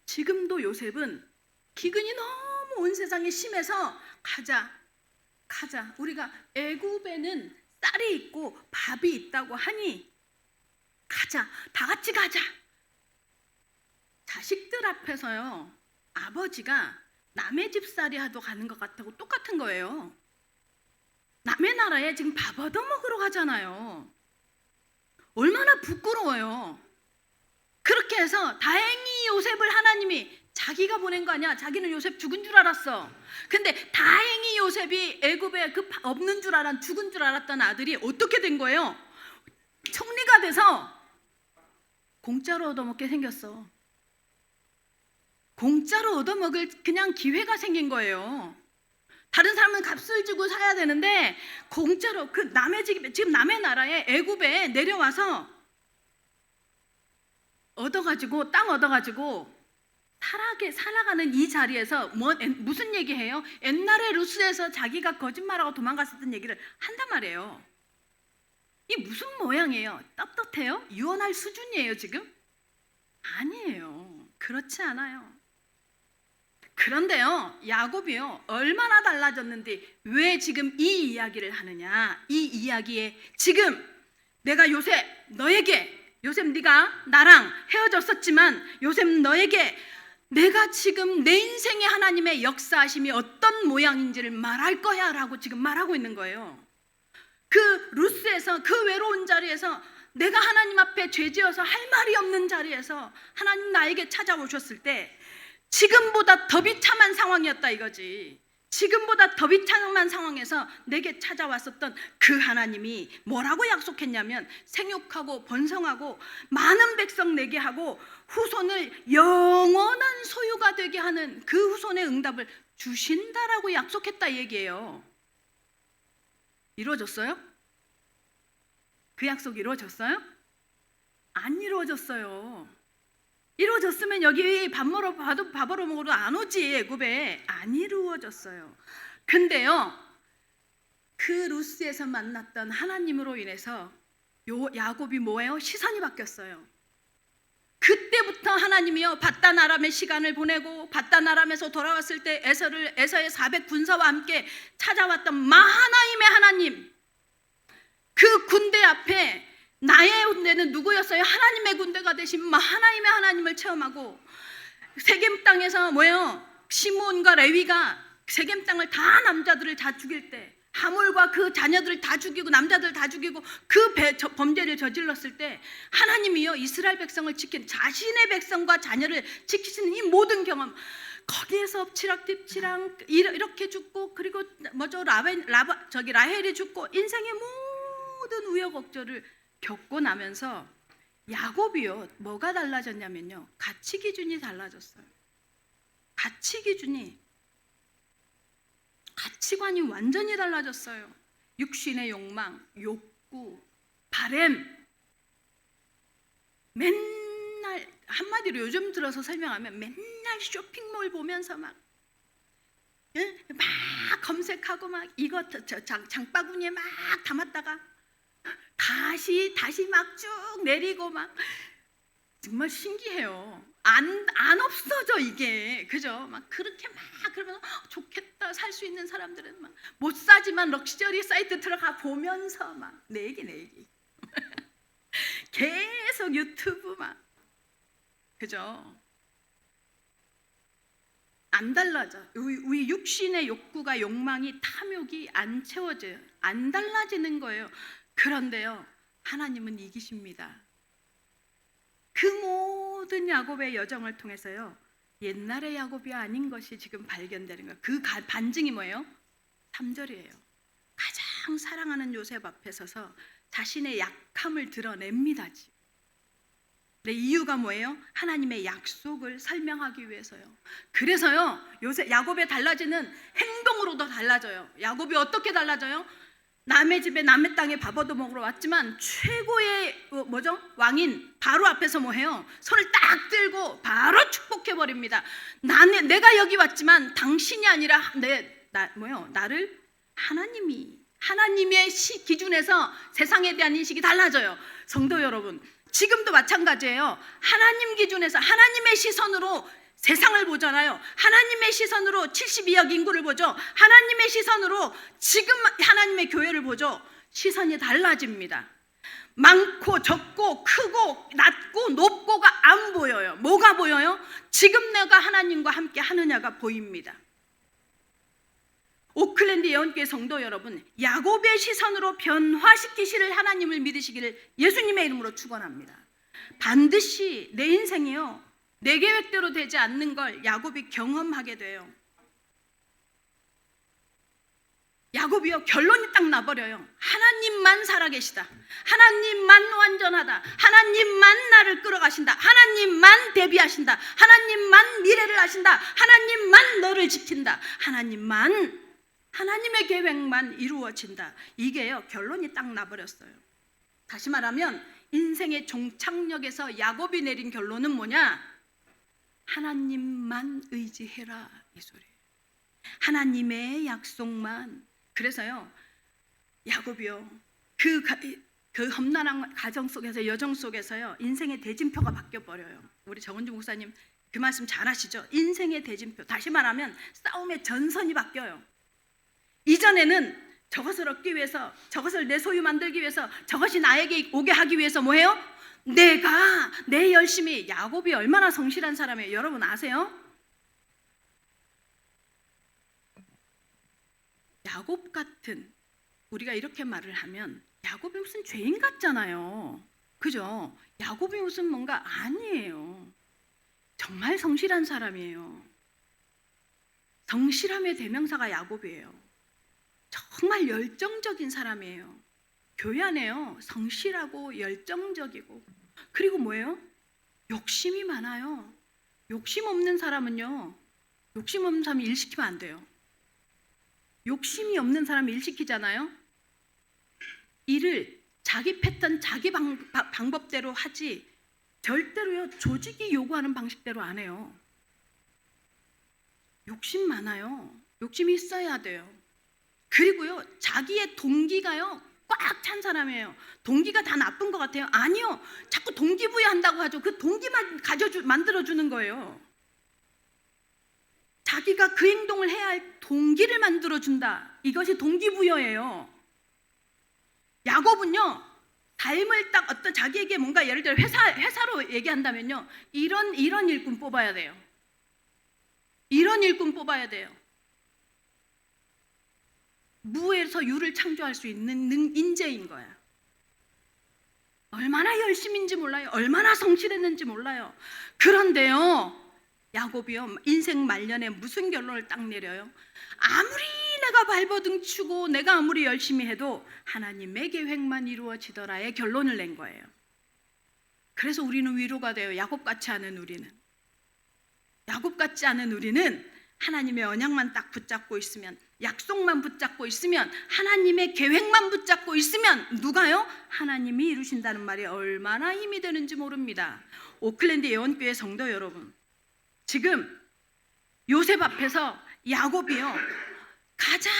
지금도 요셉은 기근이 너무 온 세상에 심해서 가자 우리가 애굽에는 쌀이 있고 밥이 있다고 하니 가자, 다 같이 가자. 자식들 앞에서요 아버지가 남의 집 쌀이 하러 가는 것 같다고 똑같은 거예요. 남의 나라에 지금 밥 얻어먹으러 가잖아요. 얼마나 부끄러워요. 그렇게 해서 다행히 요셉을 하나님이 자기가 보낸 거 아니야. 자기는 요셉 죽은 줄 알았어. 근데 다행히 요셉이 애굽에 그 없는 줄 알았던, 죽은 줄 알았던 아들이 어떻게 된 거예요? 총리가 돼서 공짜로 얻어먹게 생겼어. 공짜로 얻어먹을 그냥 기회가 생긴 거예요. 다른 사람은 값을 주고 사야 되는데 공짜로 그 남의 집, 지금 남의 나라에 애굽에 내려와서 얻어가지고 땅 얻어가지고 살아가는 이 자리에서 무슨 얘기해요? 옛날에 루스에서 자기가 거짓말하고 도망갔었던 얘기를 한단 말이에요. 이 무슨 모양이에요? 떳떳해요? 유언할 수준이에요 지금? 아니에요. 그렇지 않아요. 그런데요, 야곱이요, 얼마나 달라졌는데 왜 지금 이 이야기를 하느냐? 이 이야기에 지금 내가 요셉 네가 나랑 헤어졌었지만 요셉 너에게 내가 지금 내 인생의 하나님의 역사하심이 어떤 모양인지를 말할 거야 라고 지금 말하고 있는 거예요. 그 루스에서 그 외로운 자리에서 내가 하나님 앞에 죄지어서 할 말이 없는 자리에서 하나님 나에게 찾아오셨을 때 지금보다 더 비참한 상황이었다 이거지. 지금보다 더 비참한 상황에서 내게 찾아왔었던 그 하나님이 뭐라고 약속했냐면 생육하고 번성하고 많은 백성 내게 하고 후손을 영원한 소유가 되게 하는 그 후손의 응답을 주신다라고 약속했다 얘기예요. 이루어졌어요? 그 약속 이루어졌어요? 안 이루어졌어요. 이루어졌으면 여기 밥 먹으러 먹으러 안 오지. 애굽에 안 이루어졌어요. 근데요, 그 루스에서 만났던 하나님으로 인해서 야곱이 뭐예요? 시선이 바뀌었어요. 그때부터 하나님이요, 바단 아람의 시간을 보내고 바단 아람에서 돌아왔을 때 에서의 400 군사와 함께 찾아왔던 마하나임의 하나님, 그 군대 앞에 나의 군대는 누구였어요? 하나님의 군대가 되신 하나님의 하나님을 체험하고 세겜 땅에서 뭐예요? 시므온과 레위가 세겜 땅을 다 남자들을 다 죽일 때 하몰과 그 자녀들을 다 죽이고 남자들 다 죽이고 그 범죄를 저질렀을 때 하나님이요 이스라엘 백성을 지킨 자신의 백성과 자녀를 지키시는 이 모든 경험 거기에서 엎치락뒤치락 이렇게 죽고 그리고 라헬이 죽고 인생의 모든 우여곡절을 겪고 나면서 야곱이요 뭐가 달라졌냐면요 가치 기준이 달라졌어요. 가치관이 완전히 달라졌어요. 육신의 욕망, 욕구, 바램 맨날 한마디로 요즘 들어서 설명하면 맨날 쇼핑몰 보면서 막 검색하고 막 이거 장바구니에 막 담았다가 다시 막 쭉 내리고 막 정말 신기해요. 안 없어져 이게 그죠? 막 그렇게 막 그러면 좋겠다 살 수 있는 사람들은 막 못 사지만 럭셔리 사이트 들어가 보면서 막 내 얘기 계속 유튜브 막 그죠? 안 달라져. 우리 육신의 욕구가 욕망이 탐욕이 안 채워져요. 안 달라지는 거예요. 그런데요 하나님은 이기십니다. 그 모든 야곱의 여정을 통해서요 옛날의 야곱이 아닌 것이 지금 발견되는 거예요. 그 반증이 뭐예요? 3절이에요. 가장 사랑하는 요셉 앞에 서서 자신의 약함을 드러냅니다. 네, 이유가 뭐예요? 하나님의 약속을 설명하기 위해서요. 그래서요 야곱의 달라지는 행동으로도 달라져요. 야곱이 어떻게 달라져요? 남의 집에 남의 땅에 밥 얻어 먹으러 왔지만 최고의 왕인 바로 앞에서 뭐해요? 손을 딱 들고 바로 축복해 버립니다. 내가 여기 왔지만 당신이 아니라 나를 하나님의 기준에서 세상에 대한 인식이 달라져요. 성도 여러분, 지금도 마찬가지예요. 하나님 기준에서 하나님의 시선으로 세상을 보잖아요. 하나님의 시선으로 72억 인구를 보죠. 하나님의 시선으로 지금 하나님의 교회를 보죠. 시선이 달라집니다. 많고 적고 크고 낮고 높고가 안 보여요. 뭐가 보여요? 지금 내가 하나님과 함께 하느냐가 보입니다. 오클랜드 예언교회 성도 여러분, 야곱의 시선으로 변화시키시를 하나님을 믿으시기를 예수님의 이름으로 축원합니다. 반드시 내 인생이요, 내 계획대로 되지 않는 걸 야곱이 경험하게 돼요. 야곱이요, 결론이 딱 나버려요. 하나님만 살아계시다, 하나님만 완전하다, 하나님만 나를 끌어가신다, 하나님만 대비하신다, 하나님만 미래를 하신다, 하나님만 너를 지킨다, 하나님의 계획만 이루어진다. 이게요, 결론이 딱 나버렸어요. 다시 말하면 인생의 종착역에서 야곱이 내린 결론은 뭐냐? 하나님만 의지해라, 이 소리예요. 하나님의 약속만. 그래서요, 야곱이요, 그 험난한 가정 속에서, 여정 속에서요, 인생의 대진표가 바뀌어 버려요. 우리 정은주 목사님 그 말씀 잘 하시죠? 인생의 대진표. 다시 말하면 싸움의 전선이 바뀌어요. 이전에는 저것을 얻기 위해서, 저것을 내 소유 만들기 위해서, 저것이 나에게 오게 하기 위해서 뭐해요? 내 열심히. 야곱이 얼마나 성실한 사람이에요, 여러분 아세요? 야곱 같은, 우리가 이렇게 말을 하면 야곱이 무슨 죄인 같잖아요, 그죠? 야곱이 무슨 뭔가 아니에요. 정말 성실한 사람이에요. 성실함의 대명사가 야곱이에요. 정말 열정적인 사람이에요. 교회 안에요, 성실하고 열정적이고, 그리고 뭐예요? 욕심이 많아요. 욕심 없는 사람은요, 욕심 없는 사람이 일 시키면 안 돼요. 욕심이 없는 사람이 일 시키잖아요. 일을 자기 패턴, 자기 방법대로 하지 절대로요, 조직이 요구하는 방식대로 안 해요. 욕심 많아요. 욕심이 있어야 돼요. 그리고요, 자기의 동기가요, 꽉 찬 사람이에요. 동기가 다 나쁜 것 같아요? 아니요. 자꾸 동기부여한다고 하죠. 그 동기만 만들어주는 거예요. 자기가 그 행동을 해야 할 동기를 만들어준다. 이것이 동기부여예요. 야곱은요, 삶을 딱 어떤 자기에게 뭔가, 예를 들어 회사로 얘기한다면요, 이런 일꾼 뽑아야 돼요. 이런 일꾼 뽑아야 돼요. 무에서 유를 창조할 수 있는 인재인 거야. 얼마나 열심인지 몰라요. 얼마나 성실했는지 몰라요. 그런데요, 야곱이요, 인생 말년에 무슨 결론을 딱 내려요? 아무리 내가 발버둥 치고 내가 아무리 열심히 해도 하나님의 계획만 이루어지더라의 결론을 낸 거예요. 그래서 우리는 위로가 돼요. 야곱 같지 않은 우리는 하나님의 언약만 딱 붙잡고 있으면, 약속만 붙잡고 있으면, 하나님의 계획만 붙잡고 있으면 누가요? 하나님이 이루신다는 말이 얼마나 힘이 되는지 모릅니다. 오클랜드 예원교회 성도 여러분, 지금 요셉 앞에서 야곱이요, 가장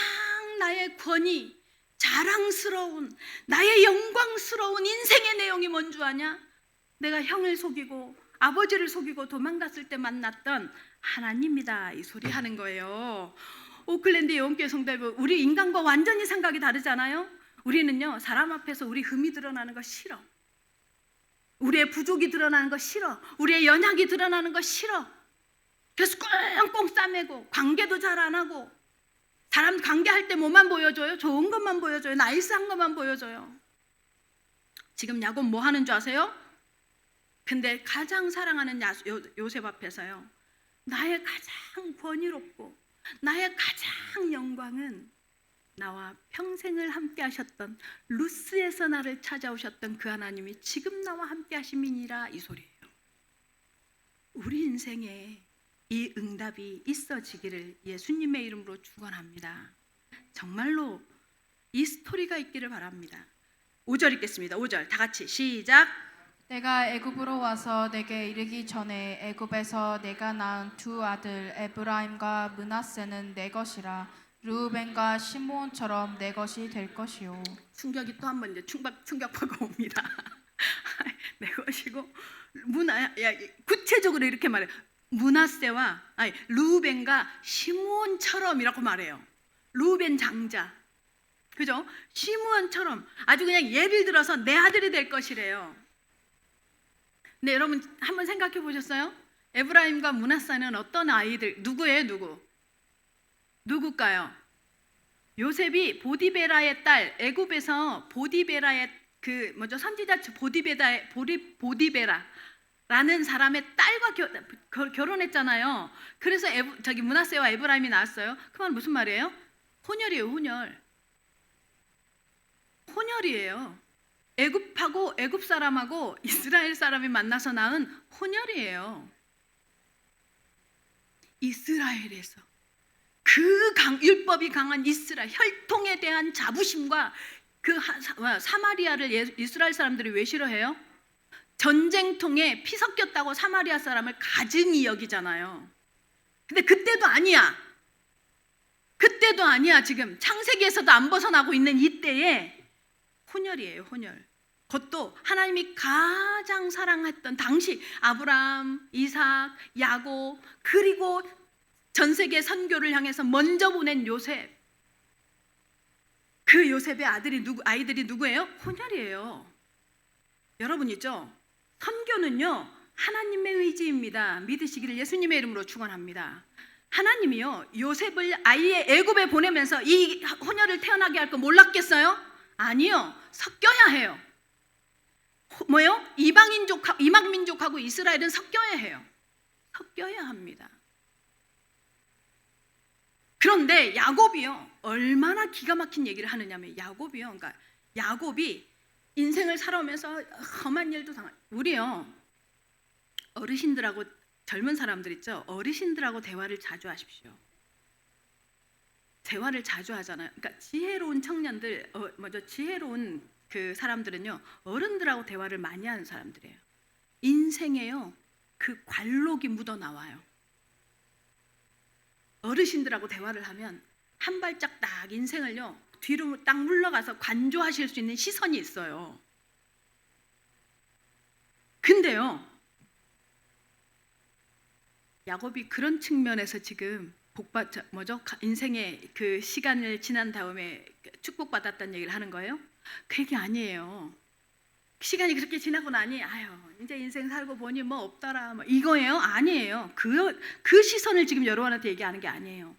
나의 권위, 자랑스러운, 나의 영광스러운 인생의 내용이 뭔 줄 아냐? 내가 형을 속이고 아버지를 속이고 도망갔을 때 만났던 하나님이다, 이 소리 하는 거예요. 오클랜드 예원교회 성도 여러분, 우리 인간과 완전히 생각이 다르잖아요. 우리는요, 사람 앞에서 우리 흠이 드러나는 거 싫어. 우리의 부족이 드러나는 거 싫어. 우리의 연약이 드러나는 거 싫어. 그래서 꽁꽁 싸매고 관계도 잘 안 하고, 사람 관계할 때 뭐만 보여줘요? 좋은 것만 보여줘요. 나이스한 것만 보여줘요. 지금 야곱 뭐 하는 줄 아세요? 근데 가장 사랑하는 요셉 앞에서요, 나의 가장 권위롭고 나의 가장 영광은 나와 평생을 함께 하셨던, 루스에서 나를 찾아오셨던 그 하나님이 지금 나와 함께 하심이니라, 이 소리예요. 우리 인생에 이 응답이 있어지기를 예수님의 이름으로 축원합니다. 정말로 이 스토리가 있기를 바랍니다. 5절 읽겠습니다. 5절 다 같이 시작. 내가 애굽으로 와서 내게 이르기 전에 애굽에서 내가 낳은 두 아들 에브라임과 므낫세는 내 것이라. 르우벤과 시므온처럼 내 것이 될 것이요. 충격이 또 한 번 이제 충격파가 옵니다. 내 것이고, 구체적으로 이렇게 말해요. 므낫세와 르우벤과 시므온처럼이라고 말해요. 르우벤 장자, 그죠? 시므온처럼, 아주 그냥 예를 들어서 내 아들이 될 것이래요. 근데 여러분 한번 생각해 보셨어요? 에브라임과 므낫세는 어떤 아이들, 누구예요? 누굴까요? 요셉이 보디베라의 딸, 애굽에서 보디베라의 그 먼저 선지자 보디베라라는 사람의 딸과 결혼했잖아요. 그래서 므낫세와 에브라임이 나왔어요. 그 말은 무슨 말이에요? 혼혈이에요, 혼혈. 혼혈이에요. 애굽 사람하고 이스라엘 사람이 만나서 낳은 혼혈이에요. 이스라엘에서 그 율법이 강한 이스라엘 혈통에 대한 자부심과 그 사마리아를 이스라엘 사람들이 왜 싫어해요? 전쟁통에 피 섞였다고 사마리아 사람을 가증히 여기잖아요. 근데 그때도 아니야. 지금 창세기에서도 안 벗어나고 있는 이때에 혼혈이에요, 혼혈. 그것도 하나님이 가장 사랑했던 당시 아브라함, 이삭, 야곱, 그리고 전 세계 선교를 향해서 먼저 보낸 요셉. 그 요셉의 아이들이 누구예요? 혼혈이에요. 여러분 있죠? 선교는요 하나님의 의지입니다. 믿으시기를 예수님의 이름으로 축원합니다. 하나님이요 요셉을 아예 애굽에 보내면서 이 혼혈을 태어나게 할 거 몰랐겠어요? 아니요, 섞여야 해요. 이방민족하고 이스라엘은 섞여야 해요. 섞여야 합니다. 그런데 야곱이요 얼마나 기가 막힌 얘기를 하느냐면 야곱이 인생을 살아오면서 험한 일도 우리요 어르신들하고 젊은 사람들 있죠. 어르신들하고 대화를 자주 하십시오. 대화를 자주 하잖아요. 그러니까 지혜로운 청년들, 지혜로운 그 사람들은요 어른들하고 대화를 많이 하는 사람들이에요. 인생에요 그 관록이 묻어 나와요. 어르신들하고 대화를 하면 한 발짝 딱 인생을요 뒤로 딱 물러가서 관조하실 수 있는 시선이 있어요. 근데요 야곱이 그런 측면에서 지금 인생의 그 시간을 지난 다음에 축복받았다는 얘기를 하는 거예요? 그 얘기 아니에요. 시간이 그렇게 지나고 나니 이제 인생 살고 보니 뭐 없더라 이거예요? 아니에요. 그 시선을 지금 여러분한테 얘기하는 게 아니에요.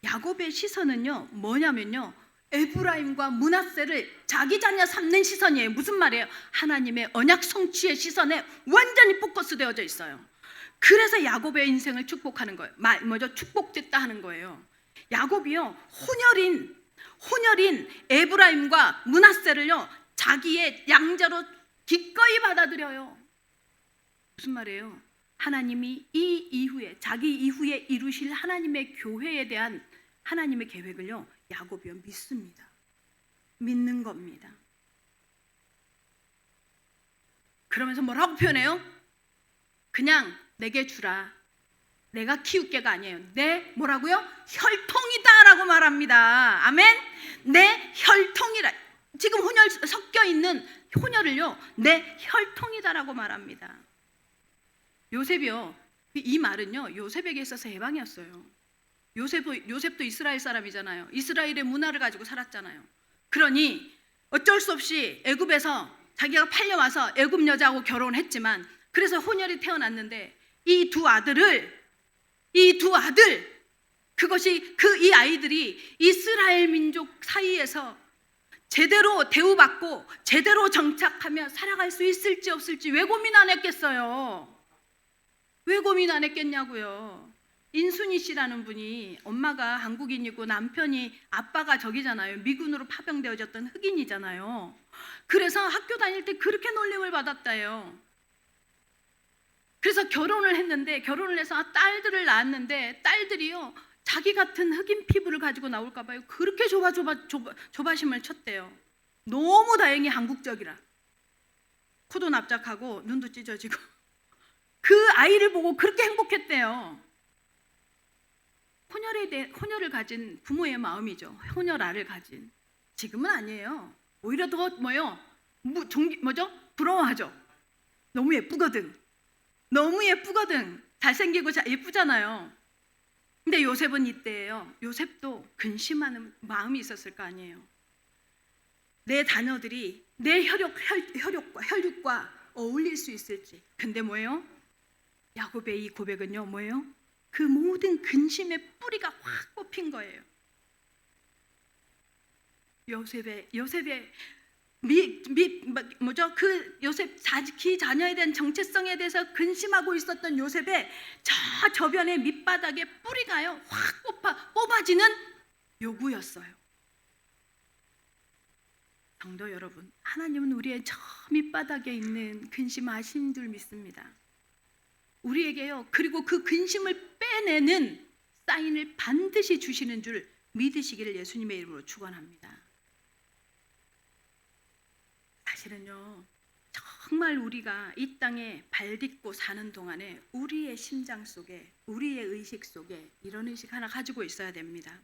야곱의 시선은요 뭐냐면요 에브라임과 므낫세를 자기 자녀 삼는 시선이에요. 무슨 말이에요? 하나님의 언약 성취의 시선에 완전히 포커스 되어져 있어요. 그래서 야곱의 인생을 축복하는 거예요. 축복됐다 하는 거예요. 야곱이요 혼혈인 에브라임과 므낫세를요 자기의 양자로 기꺼이 받아들여요. 무슨 말이에요? 하나님이 자기 이후에 이루실 하나님의 교회에 대한 하나님의 계획을요 야곱이요 믿습니다. 믿는 겁니다. 그러면서 뭐라고 표현해요? 그냥 내게 주라. 내가 키울게가 아니에요. 내 뭐라고요? 혈통이다라고 말합니다. 아멘. 내 혈통이라. 지금 혼혈 섞여 있는 혼혈을요 내 혈통이다라고 말합니다. 요셉이요 이 말은요 요셉에게 있어서 해방이었어요. 요셉도 이스라엘 사람이잖아요. 이스라엘의 문화를 가지고 살았잖아요. 그러니 어쩔 수 없이 애굽에서 자기가 팔려와서 애굽 여자하고 결혼했지만 그래서 혼혈이 태어났는데 이 두 아들 그것이 이 아이들이 이스라엘 민족 사이에서 제대로 대우받고 제대로 정착하며 살아갈 수 있을지 없을지 왜 고민 안 했겠어요? 왜 고민 안 했겠냐고요. 인순이 씨라는 분이 엄마가 한국인이고 아빠가 저기잖아요. 미군으로 파병되어졌던 흑인이잖아요. 그래서 학교 다닐 때 그렇게 놀림을 받았다요. 그래서 결혼을 해서 딸들을 낳았는데 딸들이요 자기 같은 흑인 피부를 가지고 나올까 봐요. 그렇게 조바심을 쳤대요. 너무 다행히 한국적이라. 코도 납작하고 눈도 찢어지고 그 아이를 보고 그렇게 행복했대요. 혼혈을 가진 부모의 마음이죠. 혼혈아를 가진. 지금은 아니에요. 오히려 더 부러워하죠. 너무 예쁘거든. 잘생기고 예쁘잖아요. 근데 요셉은 이때예요. 요셉도 근심하는 마음이 있었을 거 아니에요. 내 자녀들이 내 혈육과 어울릴 수 있을지. 근데 뭐예요? 야곱의 이 고백은요 뭐예요? 그 모든 근심의 뿌리가 확 뽑힌 거예요. 요셉의 그 요셉 기 자녀에 대한 정체성에 대해서 근심하고 있었던 요셉의 저변의 밑바닥에 뿌리가요 확 뽑아지는 요구였어요. 성도 여러분, 하나님은 우리의 저 밑바닥에 있는 근심하신 줄 믿습니다. 우리에게요, 그리고 그 근심을 빼내는 사인을 반드시 주시는 줄 믿으시기를 예수님의 이름으로 축원합니다. 사실은요, 정말 우리가 이 땅에 발 딛고 사는 동안에 우리의 심장 속에, 우리의 의식 속에 이런 의식 하나 가지고 있어야 됩니다.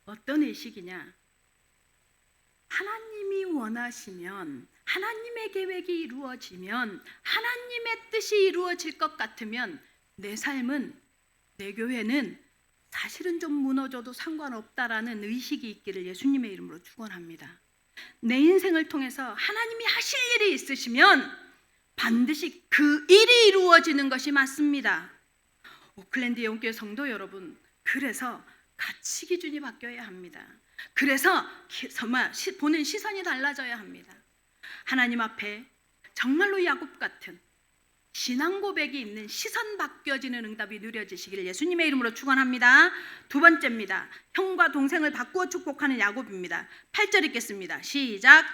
어떤 의식이냐? 하나님이 원하시면, 하나님의 계획이 이루어지면, 하나님의 뜻이 이루어질 것 같으면 내 삶은, 내 교회는 사실은 좀 무너져도 상관없다라는 의식이 있기를 예수님의 이름으로 축원합니다. 내 인생을 통해서 하나님이 하실 일이 있으시면 반드시 그 일이 이루어지는 것이 맞습니다. 오클랜드 영교회 성도 여러분, 그래서 가치 기준이 바뀌어야 합니다. 그래서 정말 보는 시선이 달라져야 합니다. 하나님 앞에 정말로 야곱 같은 신앙 고백이 있는 시선 바뀌어지는 응답이 누려지시기를 예수님의 이름으로 축원합니다. 두 번째입니다. 형과 동생을 바꾸어 축복하는 야곱입니다. 8절 읽겠습니다. 시작.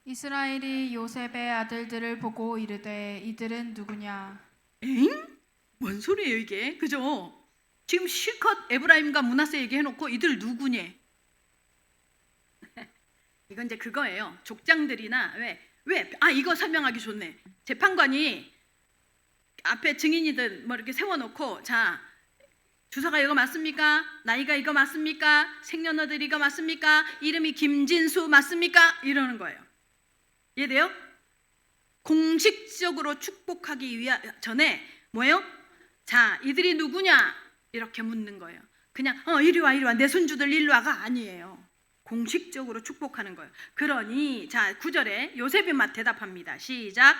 이스라엘이 요셉의 아들들을 보고 이르되 이들은 누구냐? 에잉? 뭔 소리예요 이게? 그죠? 지금 실컷 에브라임과 므낫세 얘기해놓고 이들 누구냐? 이건 이제 그거예요. 족장들이나 이거 설명하기 좋네. 재판관이 앞에 증인이든 뭐 이렇게 세워놓고, 자, 주소가 이거 맞습니까? 나이가 이거 맞습니까? 생년월일 이거 맞습니까? 이름이 김진수 맞습니까? 이러는 거예요. 이해돼요? 공식적으로 축복하기 전에 뭐예요? 자, 이들이 누구냐? 이렇게 묻는 거예요. 그냥 이리 와 내 손주들 일로 와가 아니에요. 공식적으로 축복하는 거예요. 그러니 자, 9절에 요셉이 대답합니다. 시작.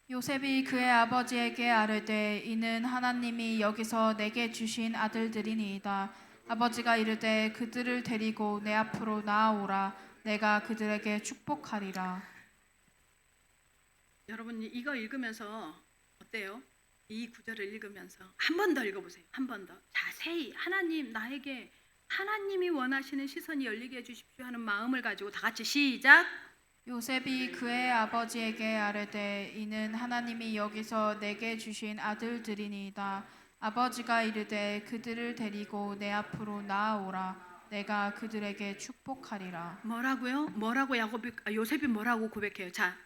요셉이 그의 아버지에게 아뢰되 이는 하나님이 여기서 내게 주신 아들들이니이다. 아버지가 이르되 그들을 데리고 내 앞으로 나아오라. 내가 그들에게 축복하리라. 여러분 이거 읽으면서 어때요? 이 구절을 읽으면서 한 번 더 읽어보세요. 한 번 더 자세히 하나님, 나에게 하나님이 원하시는 시선이 열리게 해주십시오 하는 마음을 가지고 다 같이 시작. 요셉이 그의 아버지에게 아뢰되 이는 하나님이 여기서 내게 주신 아들들이니이다. 아버지가 이르되 그들을 데리고 내 앞으로 나아오라. 내가 그들에게 축복하리라. 뭐라고요? 요셉이 뭐라고 고백해요? 자,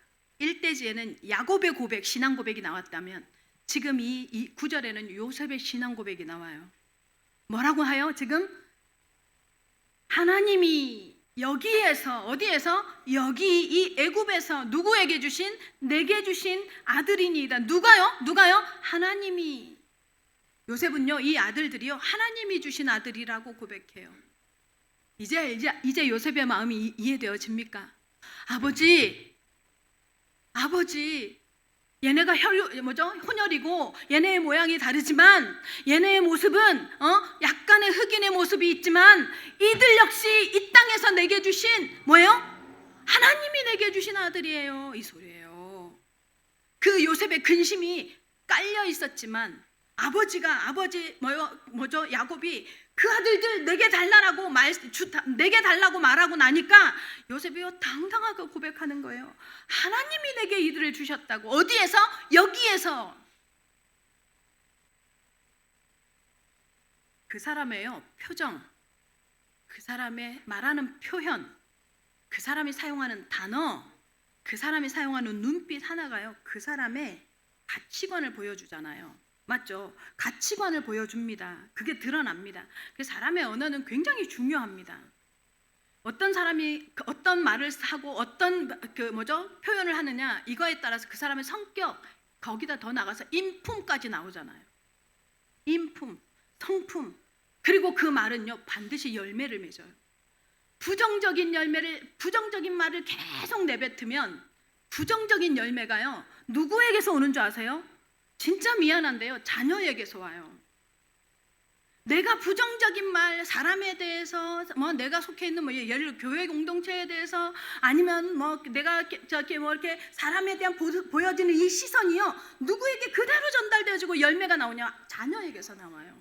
1대지에는 야곱의 고백, 신앙 고백이 나왔다면 지금 이 9절에는 요셉의 신앙 고백이 나와요. 뭐라고 하요? 지금 하나님이 여기에서, 어디에서? 여기 이 애굽에서 누구에게 주신? 내게 주신 아들이니이다. 누가요? 하나님이. 요셉은요, 이 아들들이요, 하나님이 주신 아들이라고 고백해요. 이제 요셉의 마음이 이해되어집니까? 아버지, 얘네가 혼혈이고 얘네의 모양이 다르지만 얘네의 모습은 약간의 흑인의 모습이 있지만 이들 역시 이 땅에서 내게 주신 뭐예요? 하나님이 내게 주신 아들이에요. 이 소리예요. 그 요셉의 근심이 깔려 있었지만 야곱이 그 아들들 내게 달라고 말하고 나니까 요셉이요 당당하게 고백하는 거예요. 하나님이 내게 이들을 주셨다고. 어디에서? 여기에서. 그 사람의요 표정, 그 사람의 말하는 표현, 그 사람이 사용하는 단어, 그 사람이 사용하는 눈빛 하나가요 그 사람의 가치관을 보여주잖아요. 맞죠? 가치관을 보여줍니다. 그게 드러납니다. 사람의 언어는 굉장히 중요합니다. 어떤 사람이 어떤 말을 하고 어떤 표현을 하느냐, 이거에 따라서 그 사람의 성격, 거기다 더 나가서 인품까지 나오잖아요. 인품, 성품, 그리고 그 말은요 반드시 열매를 맺어요. 부정적인 말을 계속 내뱉으면 부정적인 열매가요 누구에게서 오는 줄 아세요? 진짜 미안한데요, 자녀에게서 와요. 내가 부정적인 말, 사람에 대해서, 뭐 내가 속해 있는 뭐 예를 들어 교회 공동체에 대해서, 아니면 뭐 내가 저기 뭐 이렇게 사람에 대한 보여지는 이 시선이요, 누구에게 그대로 전달되어지고 열매가 나오냐? 자녀에게서 나와요.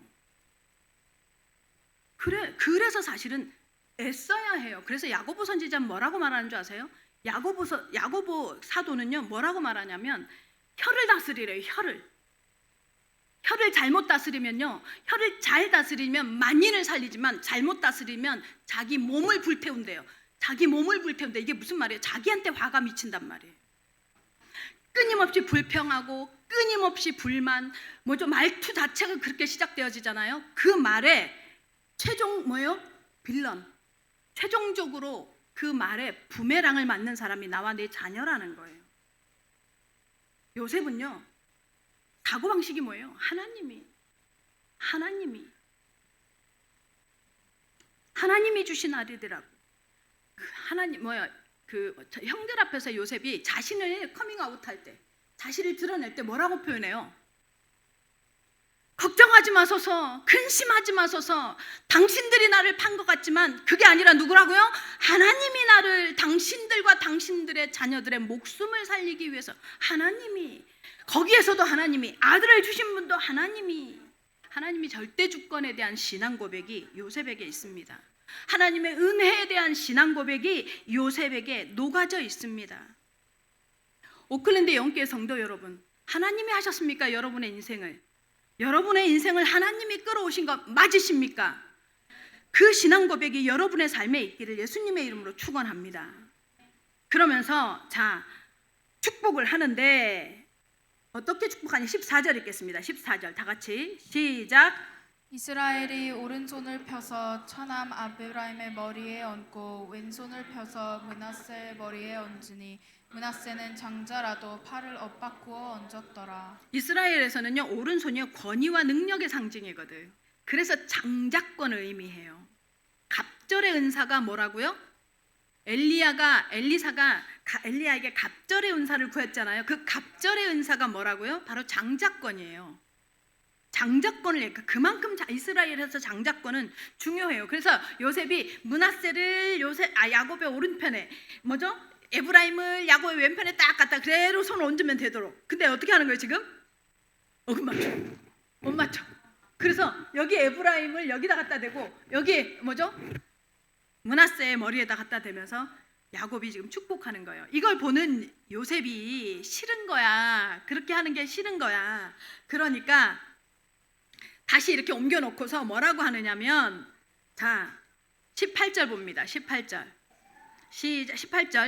그래서 사실은 애써야 해요. 그래서 야고보 선지자는 뭐라고 말하는 줄 아세요? 야고보 사도는요, 뭐라고 말하냐면 혀를 다스리래요. 혀를 잘못 다스리면요, 혀를 잘 다스리면 만인을 살리지만 잘못 다스리면 자기 몸을 불태운대요. 자기 몸을 불태운대. 이게 무슨 말이에요? 자기한테 화가 미친단 말이에요. 끊임없이 불평하고 끊임없이 불만, 뭐죠? 말투 자체가 그렇게 시작되어지잖아요. 그 말에 최종 뭐예요? 빌런. 최종적으로 그 말에 부메랑을 맞는 사람이 나와 내 자녀라는 거예요. 요셉은요, 사고방식이 뭐예요? 하나님이 주신 아들이라고. 형들 앞에서 요셉이 자신을 커밍아웃할 때, 자신을 드러낼 때 뭐라고 표현해요? 걱정하지 마소서, 근심하지 마소서. 당신들이 나를 판 것 같지만 그게 아니라 누구라고요? 하나님이 나를, 당신들과 당신들의 자녀들의 목숨을 살리기 위해서 하나님이, 거기에서도 하나님이, 아들을 주신 분도 하나님이 절대 주권에 대한 신앙 고백이 요셉에게 있습니다. 하나님의 은혜에 대한 신앙 고백이 요셉에게 녹아져 있습니다. 오클랜드 영계 성도 여러분, 하나님이 하셨습니까? 여러분의 인생을 하나님이 끌어오신 것 맞으십니까? 그 신앙 고백이 여러분의 삶에 있기를 예수님의 이름으로 축원합니다. 그러면서 자, 축복을 하는데 어떻게 축복하냐? 14절 읽겠습니다. 14절 다 같이 시작. 이스라엘이 오른손을 펴서 처남 아브라함의 머리에 얹고 왼손을 펴서 므낫세의 머리에 얹으니 므낫세는 장자라도 팔을 엇바꾸어 얹었더라. 이스라엘에서는요, 오른손이 권위와 능력의 상징이거든. 그래서 장자권을 의미해요. 갑절의 은사가 뭐라고요? 엘리사가 엘리야에게 갑절의 은사를 구했잖아요. 그 갑절의 은사가 뭐라고요? 바로 장자권이에요. 장자권을, 그만큼 이스라엘에서 장자권은 중요해요. 그래서 요셉이 므낫세를 야곱의 오른편에, 뭐죠? 에브라임을 야곱의 왼편에 딱 갖다 그대로 손을 얹으면 되도록. 근데 어떻게 하는 거예요 지금? 못 맞춰. 그래서 여기 에브라임을 여기다 갖다 대고 여기 뭐죠? 므낫세의 머리에다 갖다 대면서 야곱이 지금 축복하는 거예요. 이걸 보는 요셉이 싫은 거야. 그렇게 하는 게 싫은 거야. 그러니까 다시 이렇게 옮겨놓고서 뭐라고 하느냐면, 자 18절 봅니다. 18절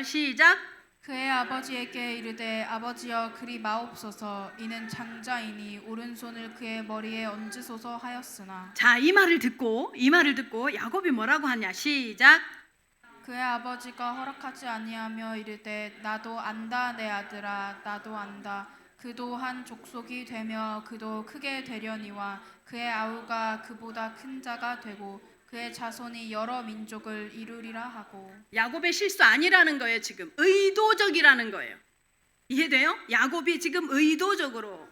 시작. 그의 아버지에게 이르되 아버지여 그리 마옵소서, 이는 장자이니 오른손을 그의 머리에 얹으소서 하였으나. 자, 이 말을 듣고 야곱이 뭐라고 하냐? 시작. 그의 아버지가 허락하지 아니하며 이르되 나도 안다 내 아들아, 나도 안다. 그도 한 족속이 되며 그도 크게 되려니와 그의 아우가 그보다 큰 자가 되고 그의 자손이 여러 민족을 이루리라 하고. 야곱의 실수 아니라는 거예요. 지금 의도적이라는 거예요. 이해돼요? 야곱이 지금 의도적으로,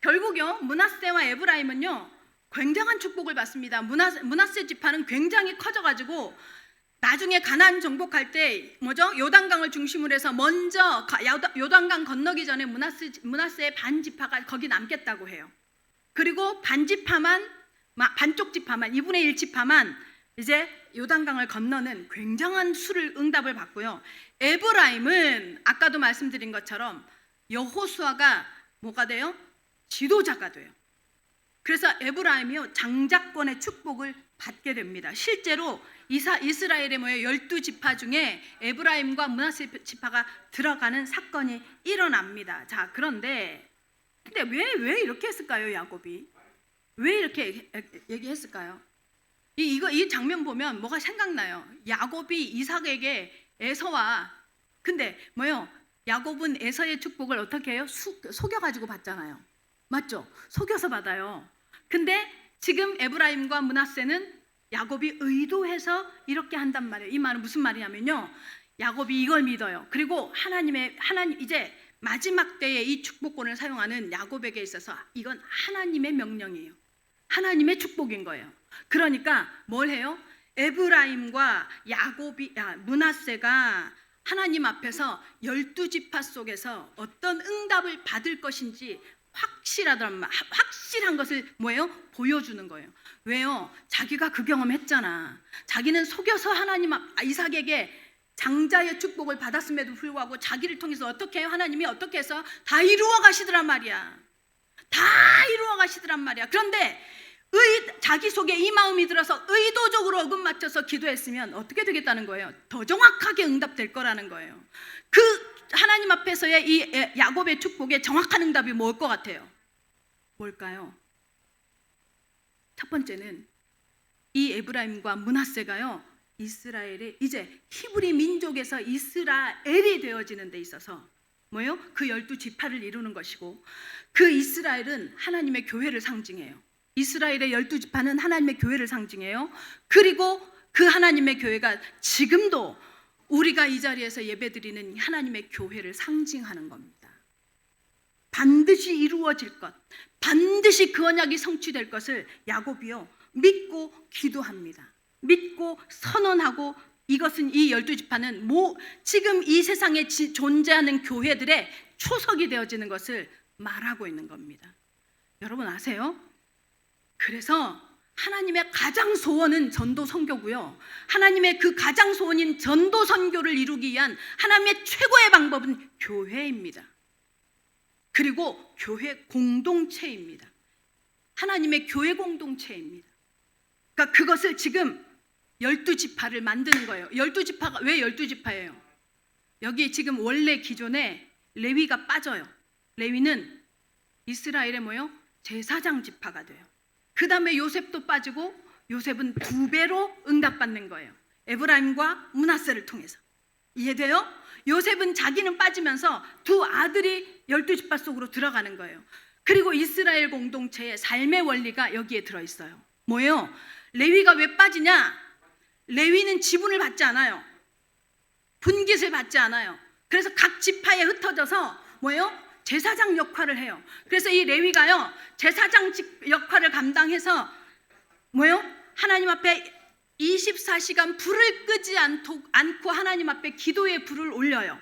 결국요 므낫세와 에브라임은요 굉장한 축복을 받습니다. 므낫세 지파는 굉장히 커져가지고 나중에 가나안 정복할 때 뭐죠? 요단강을 중심으로 해서 먼저 요단강 건너기 전에 므낫세의 반 지파가 거기 남겠다고 해요. 그리고 반쪽 지파만 2분의 1 지파만 이제 요단강을 건너는 굉장한 수를 응답을 받고요. 에브라임은 아까도 말씀드린 것처럼 여호수아가 뭐가 돼요? 지도자가 돼요. 그래서 에브라임이요 장자권의 축복을 받게 됩니다. 실제로 이스라엘의 12지파 중에 에브라임과 므낫세 지파가 들어가는 사건이 일어납니다. 자, 근데 왜 이렇게 했을까요? 야곱이 왜 이렇게 얘기했을까요? 이 장면 보면 뭐가 생각나요? 야곱이 이삭에게 에서와, 근데 야곱은 에서의 축복을 어떻게 해요? 속여가지고 받잖아요. 맞죠? 속여서 받아요. 근데 지금 에브라임과 므낫세는 야곱이 의도해서 이렇게 한단 말이에요. 이 말은 무슨 말이냐면요, 야곱이 이걸 믿어요. 그리고 하나님 이제 마지막 때에 이 축복권을 사용하는 야곱에게 있어서 이건 하나님의 명령이에요. 하나님의 축복인 거예요. 그러니까 뭘 해요? 에브라임과 므낫세가 하나님 앞에서 12지파 속에서 어떤 응답을 받을 것인지 확실한 것을 뭐예요? 보여주는 거예요. 왜요? 자기가 그 경험했잖아. 자기는 속여서 하나님 이삭에게 장자의 축복을 받았음에도 불구하고 자기를 통해서 어떻게 해요? 하나님이 어떻게 해서 다 이루어 가시더란 말이야. 다 이루어 가시더란 말이야. 그런데 자기 속에 이 마음이 들어서 의도적으로 어금 맞춰서 기도했으면 어떻게 되겠다는 거예요? 더 정확하게 응답될 거라는 거예요. 그 하나님 앞에서의 이 야곱의 축복에 정확한 응답이 뭘 것 같아요? 뭘까요? 첫 번째는 이 에브라임과 므낫세가요, 이스라엘의 이제 히브리 민족에서 이스라엘이 되어지는 데 있어서 뭐예요? 그 12지파를 이루는 것이고, 그 이스라엘은 하나님의 교회를 상징해요. 이스라엘의 12지파는 하나님의 교회를 상징해요. 그리고 그 하나님의 교회가 지금도 우리가 이 자리에서 예배드리는 하나님의 교회를 상징하는 겁니다. 반드시 이루어질 것, 반드시 그 언약이 성취될 것을 야곱이요 믿고 기도합니다. 믿고 선언하고, 이것은 이 12지파는 지금 이 세상에 존재하는 교회들의 초석이 되어지는 것을 말하고 있는 겁니다. 여러분 아세요? 그래서 하나님의 가장 소원은 전도 선교고요. 하나님의 그 가장 소원인 전도 선교를 이루기 위한 하나님의 최고의 방법은 교회입니다. 그리고 교회 공동체입니다. 하나님의 교회 공동체입니다. 그러니까 그것을 지금 12지파를 만드는 거예요. 12지파가 왜 12지파예요? 여기 지금 원래 기존에 레위가 빠져요. 레위는 이스라엘의 뭐예요? 제사장 지파가 돼요. 그 다음에 요셉도 빠지고, 요셉은 2배로 응답받는 거예요. 에브라임과 므낫세를 통해서. 이해돼요? 요셉은 자기는 빠지면서 두 아들이 12지파 속으로 들어가는 거예요. 그리고 이스라엘 공동체의 삶의 원리가 여기에 들어있어요. 뭐예요? 레위가 왜 빠지냐? 레위는 지분을 받지 않아요. 분깃을 받지 않아요. 그래서 각 지파에 흩어져서 뭐예요? 제사장 역할을 해요. 그래서 이 레위가요 제사장 역할을 감당해서 뭐예요? 하나님 앞에 24시간 불을 끄지 않고 하나님 앞에 기도의 불을 올려요.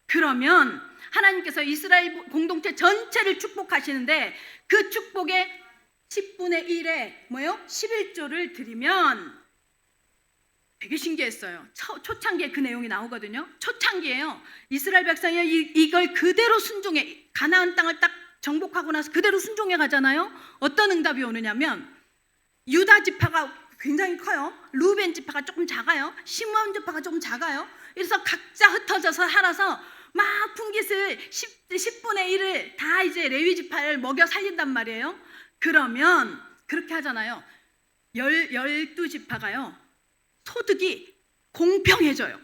그러면 하나님께서 이스라엘 공동체 전체를 축복하시는데, 그 축복의 10분의 1에 뭐예요? 11조를 드리면, 되게 신기했어요. 초창기에 그 내용이 나오거든요. 초창기에요. 이스라엘 백성이 이걸 그대로 순종해, 가나안 땅을 딱 정복하고 나서 그대로 순종해 가잖아요. 어떤 응답이 오느냐면, 유다 지파가 굉장히 커요. 루벤 지파가 조금 작아요. 시므온 지파가 조금 작아요. 그래서 각자 흩어져서 살아서 막 분깃을 10분의 1을 다 이제 레위 지파를 먹여 살린단 말이에요. 그러면 그렇게 하잖아요. 12지파가요 소득이 공평해져요.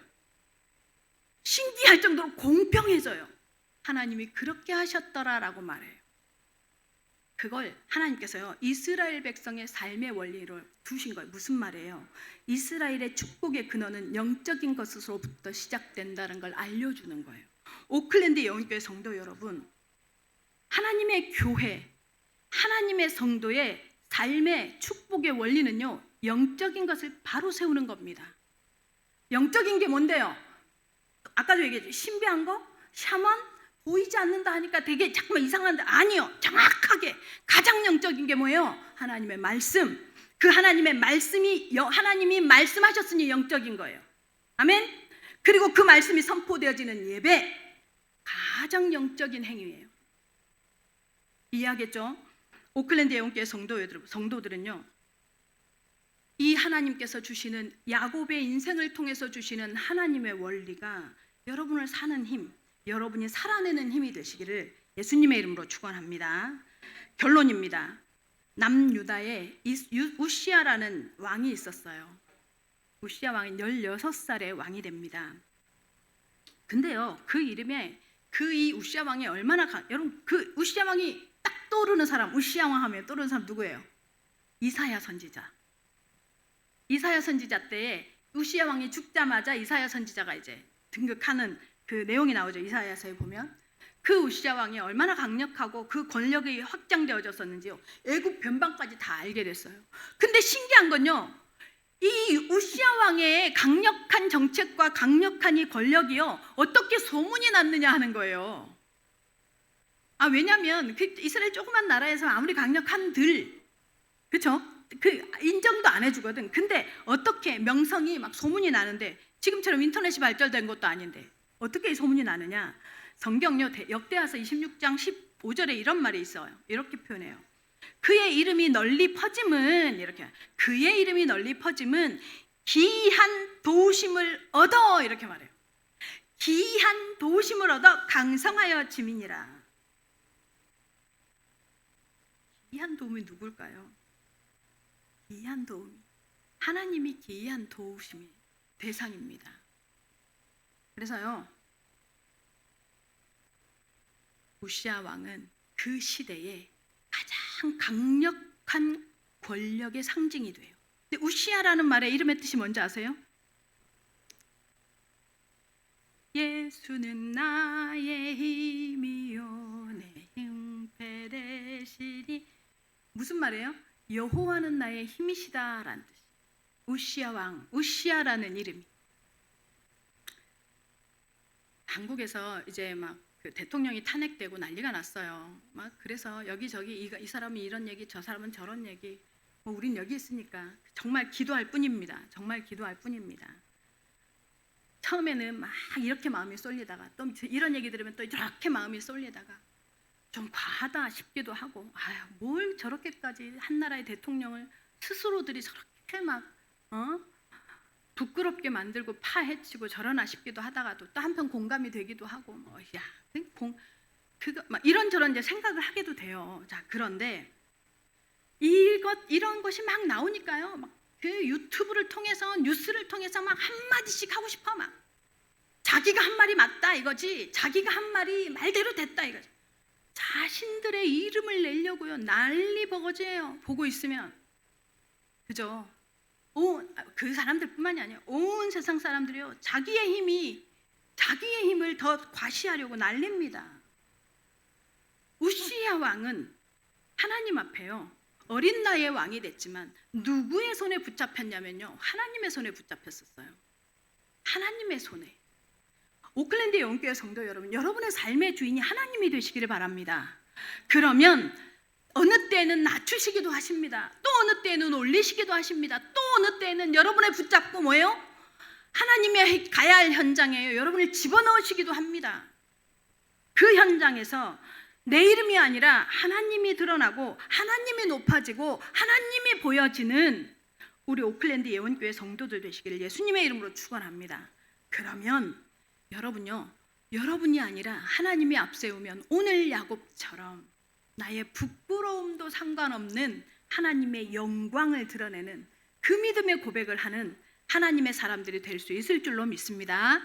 신기할 정도로 공평해져요. 하나님이 그렇게 하셨더라라고 말해요. 그걸 하나님께서요 이스라엘 백성의 삶의 원리로 두신 거예요. 무슨 말이에요? 이스라엘의 축복의 근원은 영적인 것으로부터 시작된다는 걸 알려주는 거예요. 오클랜드 영혼교회 성도 여러분, 하나님의 교회, 하나님의 성도의 삶의 축복의 원리는요 영적인 것을 바로 세우는 겁니다. 영적인 게 뭔데요? 아까도 얘기했죠. 신비한 거? 샤먼? 보이지 않는다 하니까 되게 잠깐만 이상한데, 아니요. 정확하게 가장 영적인 게 뭐예요? 하나님의 말씀. 그 하나님의 말씀이 하나님이 말씀하셨으니 영적인 거예요. 아멘? 그리고 그 말씀이 선포되어지는 예배, 가장 영적인 행위예요. 이해하겠죠? 오클랜드 영혼교회 성도들은요 이 하나님께서 주시는 야곱의 인생을 통해서 주시는 하나님의 원리가 여러분을 사는 힘, 여러분이 살아내는 힘이 되시기를 예수님의 이름으로 축원합니다. 결론입니다. 남유다에 우시야라는 왕이 있었어요. 우시야 왕이 16살에 왕이 됩니다. 근데요 그 이름에 이 우시야 왕이 여러분 그 우시야 왕이 딱 떠오르는 사람, 우시야 왕 하면 떠오르는 사람 누구예요? 이사야 선지자. 이사야 선지자 때에 우시야 왕이 죽자마자 이사야 선지자가 이제 등극하는 그 내용이 나오죠. 이사야서에 보면 그 우시아 왕이 얼마나 강력하고 그 권력이 확장되어졌었는지요. 애굽 변방까지 다 알게 됐어요. 근데 신기한 건요, 이 우시아 왕의 강력한 정책과 강력한 이 권력이요, 어떻게 소문이 났느냐 하는 거예요. 왜냐하면 그 이스라엘 조그만 나라에서 아무리 강력한들, 그렇죠? 그 인정도 안 해주거든. 근데 어떻게 명성이 막 소문이 나는데, 지금처럼 인터넷이 발달된 것도 아닌데 어떻게 소문이 나느냐? 성경요, 역대하서 26장 15절에 이런 말이 있어요. 이렇게 표현해요. 그의 이름이 널리 퍼짐은, 이렇게, 그의 이름이 널리 퍼짐은 기이한 도우심을 얻어, 이렇게 말해요. 기이한 도우심을 얻어 강성하여 지민이라. 기이한 도움이 누굴까요? 기이한 도움이, 하나님이 기이한 도우심의 대상입니다. 그래서요, 우시아 왕은 그 시대에 가장 강력한 권력의 상징이 돼요. 근데 우시아라는 말의 이름의 뜻이 뭔지 아세요? 예수는 나의 힘이요 내 힘패 되시니. 무슨 말이에요? 여호와는 나의 힘이시다라는 뜻이에요. 우시아 왕, 우시아라는 이름이. 한국에서 이제 막 그 대통령이 탄핵되고 난리가 났어요. 막 그래서 여기저기 이 사람이 이런 얘기, 저 사람은 저런 얘기. 우린 여기 있으니까 정말 기도할 뿐입니다. 정말 기도할 뿐입니다. 처음에는 막 이렇게 마음이 쏠리다가 또 이런 얘기 들으면 또 이렇게 마음이 쏠리다가 좀 과하다 싶기도 하고, 뭘 저렇게까지 한 나라의 대통령을 스스로들이 저렇게 막 부끄럽게 만들고 파헤치고 저러나 싶기도 하다가도 또 한편 공감이 되기도 하고, 그거 막 이런저런 이제 생각을 하게도 돼요. 자, 그런데 이런 것이 막 나오니까요, 막 그 유튜브를 통해서, 뉴스를 통해서 막 한마디씩 하고 싶어. 막 자기가 한 말이 맞다 이거지, 자기가 한 말이 말대로 됐다 이거지. 자신들의 이름을 내려고요, 난리 버거지예요. 보고 있으면. 그죠? 그 사람들뿐만이 아니에요. 온 세상 사람들이요, 자기의 힘을 더 과시하려고 난립니다. 우시아 왕은 하나님 앞에요, 어린 나이에 왕이 됐지만 누구의 손에 붙잡혔냐면요, 하나님의 손에 붙잡혔었어요. 하나님의 손에. 오클랜드 영교회 성도 여러분, 여러분의 삶의 주인이 하나님이 되시기를 바랍니다. 그러면 어느 때에는 낮추시기도 하십니다. 또 어느 때에는 올리시기도 하십니다. 또 어느 때에는 여러분을 붙잡고 뭐예요? 하나님의 가야 할 현장에 여러분을 집어넣으시기도 합니다. 그 현장에서 내 이름이 아니라 하나님이 드러나고 하나님이 높아지고 하나님이 보여지는 우리 오클랜드 예원교회 성도들 되시기를 예수님의 이름으로 축원합니다. 그러면 여러분요, 여러분이 아니라 하나님이 앞세우면 오늘 야곱처럼 나의 부끄러움도 상관없는 하나님의 영광을 드러내는 그 믿음의 고백을 하는 하나님의 사람들이 될 수 있을 줄로 믿습니다.